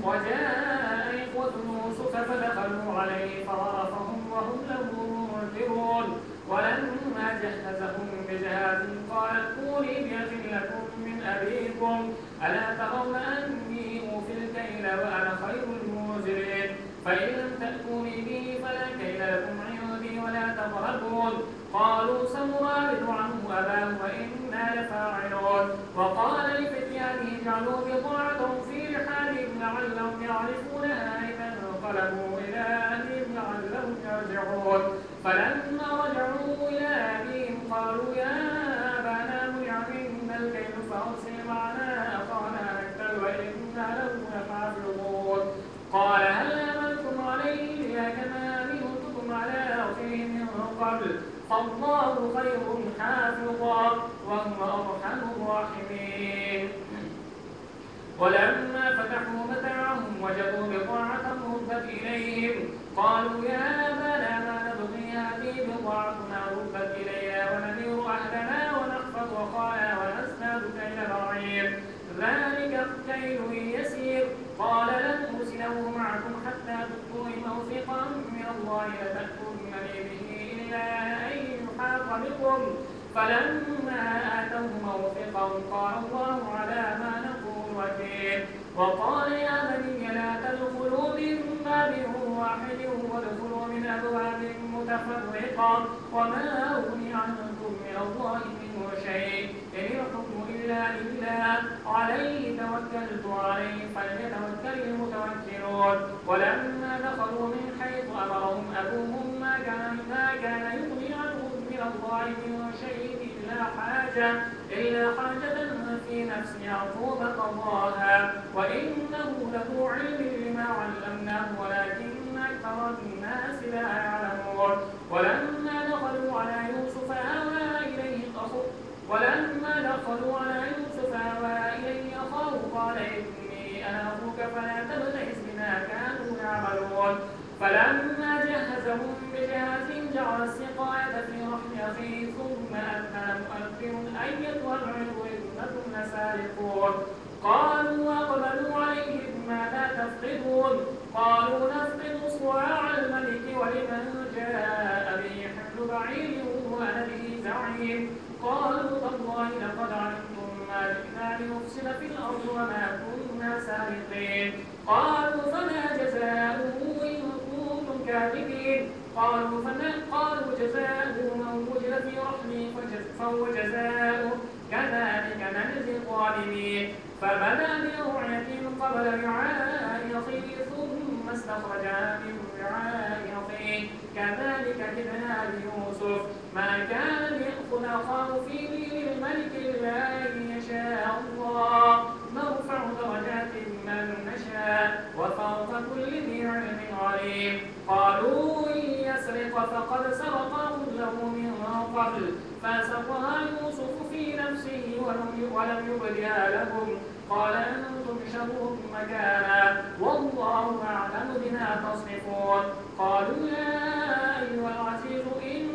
وجاء إخوة يوسف فدخلوا عليه فعرفهم وهم له منذرون ولما جهزهم بجهاز قال ائتوني بأخ لكم من أبيكم ألا ترون أني أوفي الكيل وأنا خير المنزلين فإن لم تأتوني به فلا كيل لكم عندي ولا تقربون. قالوا سنراود عنه أباه وإنا لفاعلون. وقال لفتيانه اجعلوا بضاعتهم في رحالهم لعلهم يعرفونها إذا انقلبوا إلى أهلهم لعلهم يرجعون. فلما رجعوا إلى أبيهم قالوا يا أبانا منع منا الكيل فأرسل معنا أخانا نكتل وإنا له لحافظون. قال هل آمنتم عليه كما أمنتم على أخيه من قبل فالله خير حافظا وهو أرحم الراحمين. ولما فتحوا متاعهم وجدوا بضاعتهم ردت إليهم قالوا يا أبانا ما نبغي هذه بضاعتنا ردت إلينا ونمير أهلنا ونحفظ أخانا ونزداد كيل بعير ذلك كيل يسير. قال لن أرسله معكم حتى تؤتوني موثقا من الله لتأتونني به إلا أن يحاط بكم. فلما آتوه موثقا قال الله على ما نقول وكيل. وقال يا بني لا تدخلوا من باب واحد وادخلوا من أبواب متفرقة وما أغني عنكم من الله من شيء إن الحكم إلا لله عليه توكلت عليه فليتوكل المتوكلون. ولما دخلوا من حيث أمرهم أبوهم ما كان يغني عنهم من الله من شيء إلا حاجة في نفس يعقوب قضاها وإنه له علم لما علمناه ولكن أكثر الناس لا يعلمون. ولما دخلوا على يوسف آوى إليه أخاه قال إني أنا أخوك فلا تبتئس بما كانوا يعملون. فلما جهزهم بجهازهم جعل السقاية في رحل أخيه ثم أذن مؤذن أيتها العير إنكم لسارقون. قالوا وأقبلوا عليهم ماذا تفقدون؟ قالوا نفقد صواع الملك ولمن جاء به حمل بعير وأنا به زعيم. قالوا تالله لقد علمتم ما جئنا لنفسد في الأرض وما كنا سارقين. قالوا فما جزاؤه إن كنتم كاذبين. قالوا جزاؤه من وجد في رحله فهو جزاؤه كذلك نجزي الظالمين. فبدأ بأوعية قبل وعاء أخيه ثم استخرجها من وعاء أخيه كذلك كدنا ليوسف ما كان ليأخذ أخاه في دين الملك إلا أن يشاء الله نرفع درجات من نشاء وفوق كل ذي علم عليم قالوا إن يسرق فقد سرق له من قبل فأسرها يوسف في نفسه ولم يبدها لهم قال أنتم شر مكانا والله أعلم بما تصفون قالوا يا أيها العزيز إن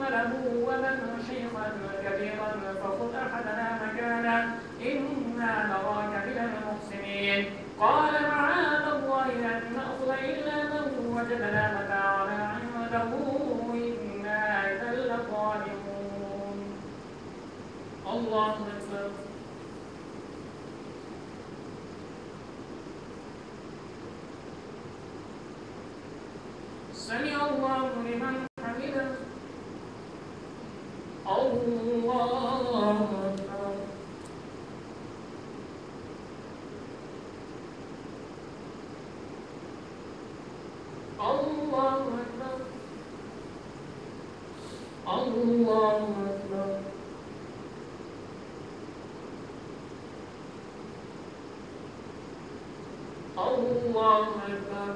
له ولدا شيخا كبيرا فخذ أحدنا مكانا إنا نراك من المحسنين قال معاذ الله أن نأخذ إلا من وجدنا متاعنا عنده إنا إذا لظالمون الله أكبر سمع الله لمن حمده الله أكبر الله أكبر الله أكبر الله أكبر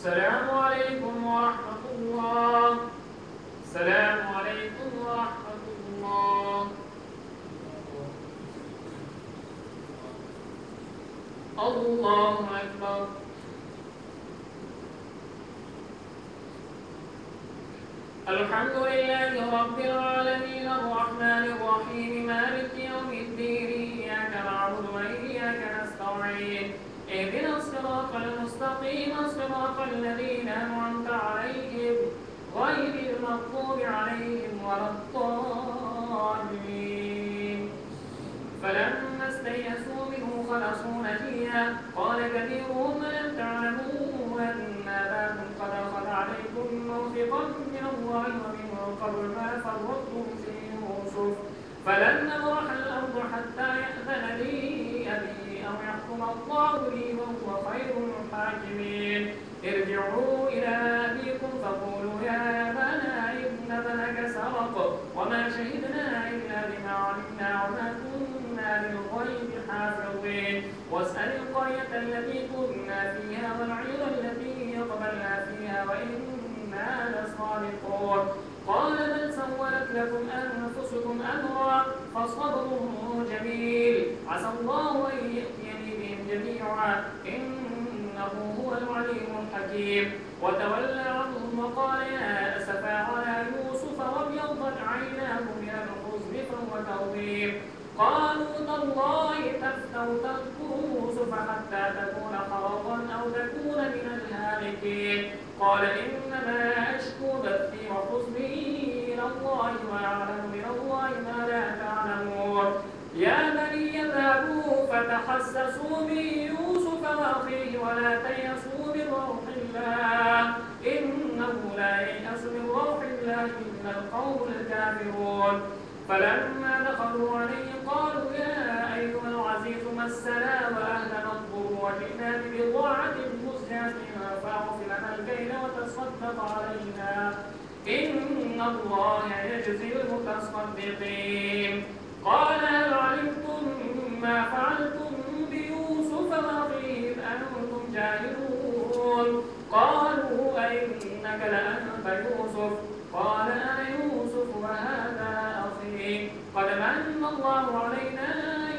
السلام عليكم ورحمة الله السلام عليكم ورحمة الله الله أكبر الحمد لله رب العالمين الرحمن الرحيم مالك يوم الدين إياك نعبد وإياك نستعين اهدنا الصراط المستقيم صراط الذين أنعمت عليهم غير المغضوب عليهم ولا الضالين فلما استيئسوا منه خلصوا نجيا قال كبيرهم ألم تعلموا أن أباكم قد أخذ عليكم موثقا من الله ومن قبل ما فرطتم في يوسف فلن نبرح الأرض حتى يأذن لي أبي أو يحكم الله لي وهو خير الحاكمين ارجعوا إلى أبيكم فقولوا يا أبانا إن ابنك سرق وما شهدنا إلا بما علمنا وما كنا للغيب حافظين واسأل القرية التي كنا فيها والعير التي أقبلنا فيها وإنا لصادقون قال بل سولت لكم أنفسكم أمرا فصبر جميل عسى الله أن يأتيني بهم جميعا إنه هو العليم الحكيم وتولى عنهم وقال يا أسفا على يوسف وابيضت عيناه من الحزن فهو كظيم قالوا تالله تفتأ تذكر يوسف حتى تكون حرضا أو تكون من الهالكين قال إنما أشكو بثي وحزني إلى الله وأعلم من الله ما لا تعلمون يا بني اذهبوا فتحسسوا من يوسف وأخيه ولا تيأسوا من روح الله إنه لا ييأس من روح الله إلا القوم الكافرون فلما دخلوا عليه قالوا يا أيها العزيز مسنا وأهلنا الضر وجئنا ببضاعة مزجاة فاغفر لنا الكيل وتصدق علينا إن الله يجزي المتصدقين قال هل علمتم ما فعلتم بيوسف وأخيه إذ أنتم جاهلون قالوا أئنك لأنت يوسف قال أنا يوسف وهذا أخي قد من الله علينا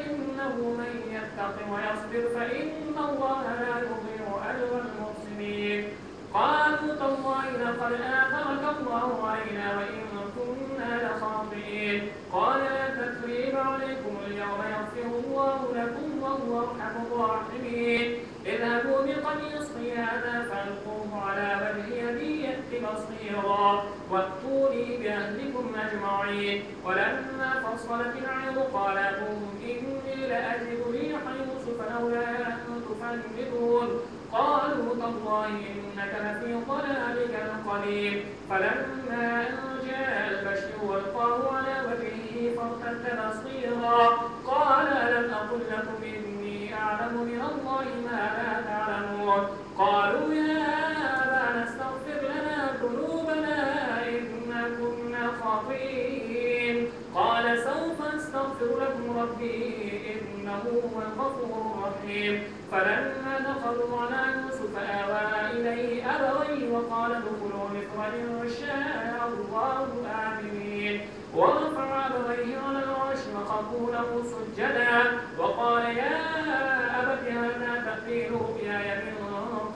إنه من يتق ويصبر فإن الله لا يضيع أجر المحسنين قالوا تالله لقد آثرك الله علينا وإن كنا لخاطئين قال لا تثريب عليكم وهو أرحم الراحمين. اذهبوا بقميصي هذا فألقوه على وجه أبي يأت بصيرا وأتوني بأهلكم أجمعين. ولما فصلت العير قال أبوهم إني لأجد ريح يوسف لولا أن تفندون. قالوا تالله إنك لفي ضلالك القديم. فلما أن جاء البشير والقاه على وجهه فارتد بصيرا قال ألم أقل لكم إني أعلم من الله ما لا تعلمون. قالوا يا أبانا استغفر لنا ذنوبنا إنا كنا خاطئين. قال سوف أستغفر لكم ربي إنه هو الغفور الرحيم. فلما دخلوا على يوسف آوى إليه أبويه وقال ادخلوا مصر إن شاء الله آمنين. ورفع أبويه على العرش وخروا له سجدا وقال يا أبت هذا تأويل رؤياي من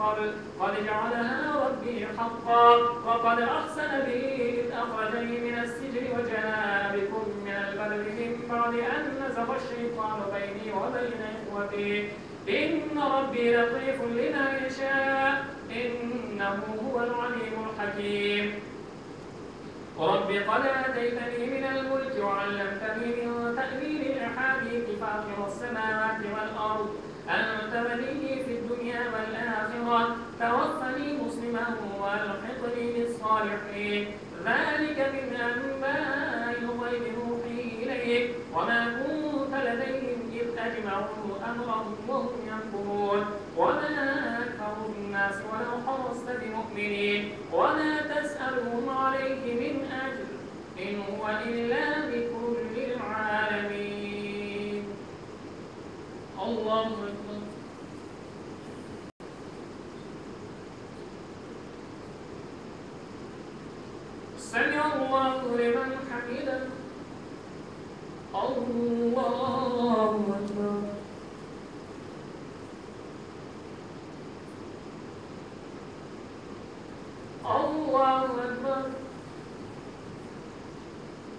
قبل قد جعلها ربي حقا وقد أحسن بي إذ أخرجني من السجن وجاء بكم من البر من بعد أن نزغ الشيطان بيني وبين إخوتي إن ربي لطيف لما يشاء إنه هو العليم الحكيم. رب قد آتيتني من الملك وعلمتني من تأويل الأحاديث فاطر السماوات والأرض أنت وليي في الدنيا والآخرة توفني مسلما وألحقني بالصالحين. ذلك من أنباء الغيب نوحيه إليك وما كنت لديهم إذ أجمعوا أمرهم وهم ينكرون. وما أكثر الناس ولو حرصت بمؤمنين وما تسألهم عليه من أجر إن هو إلا ذكر للعالمين. الله أكبر. سمع الله لمن حمده. الله أكبر. الله أكبر.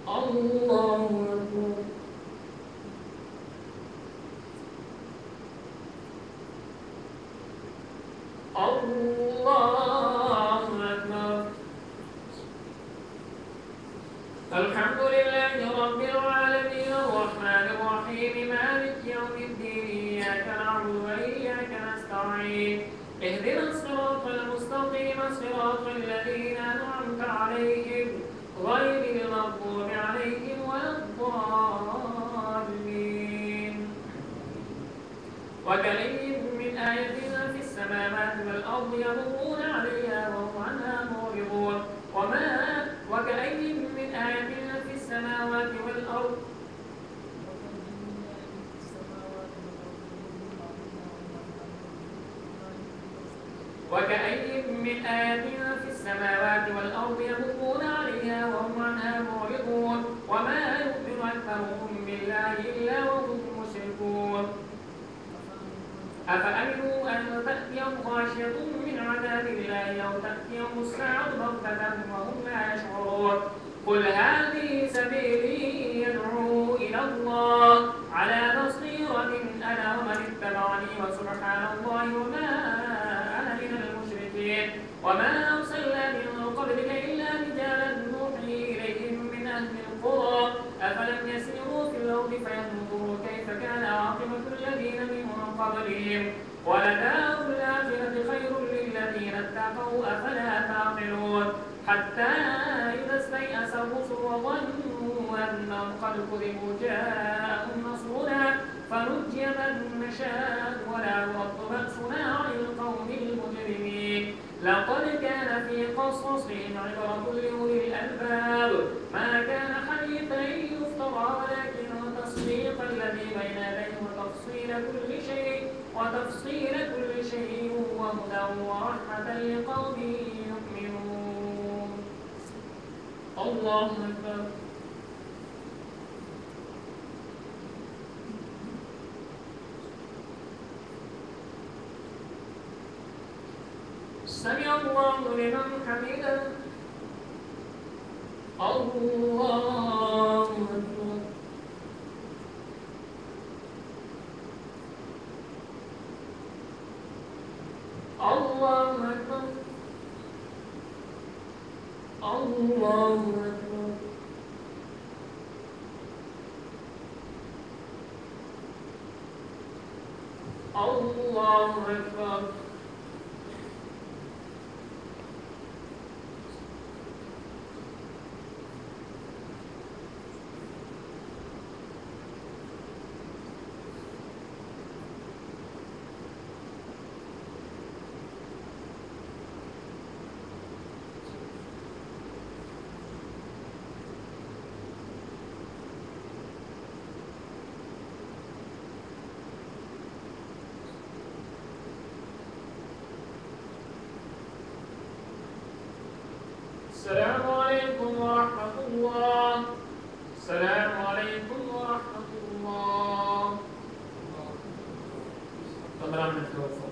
الله أكبر. الله أكبر. الحمد لله رب العالمين الرحمن الرحيم مالك يوم الدين إياك نعبد وإياك نستعين اهدنا الصراط المستقيم صراط الذين أنعمت عليهم غير المغضوب عليهم ولا الضالين. وكأين من آية في السماوات والأرض يمرون عليها وهم عنها معرضون. وكأين من آية في السماوات والأرض يمرون عليها وهم عنها معرضون. وما يؤمن أكثرهم بالله إلا وهم مشركون. أفأمنوا أن تأتيهم غاشية من عذاب الله أو تأتيهم الساعة بغتة وهم لا يشعرون. قل هذه سبيلي يدعو إلى الله على بصيرة أنا ومن اتبعني وسبحان الله وما أنا من المشركين. وما أرسلنا من قبلك إلا رجالا نوحي إليهم من أهل القرى أفلم يسيروا في الأرض فينظروا كيف كان عاقبة الذين من قبلهم ولدار الآخرة خير للذين اتقوا أفلا تعقلون. حتى إذا استيأس الرسل وظنوا أنهم قد كذبوا جاءهم نصرنا فنجي من نشاء ولا يرد بأسنا عن القوم المجرمين. لقد كان في قصصهم عبرة لأولي الألباب ما كان حديثا يفترى ولكن تصديق الذي بين يديه وتفصيل كل شيء وهدى ورحمة لقوم يؤمنون. الله أكبر. سمع الله لمن حمده. الله أكبر. الله أكبر. الله أكبر. السلام عليكم ورحمة الله. السلام عليكم ورحمة الله. طبعا نتوفى.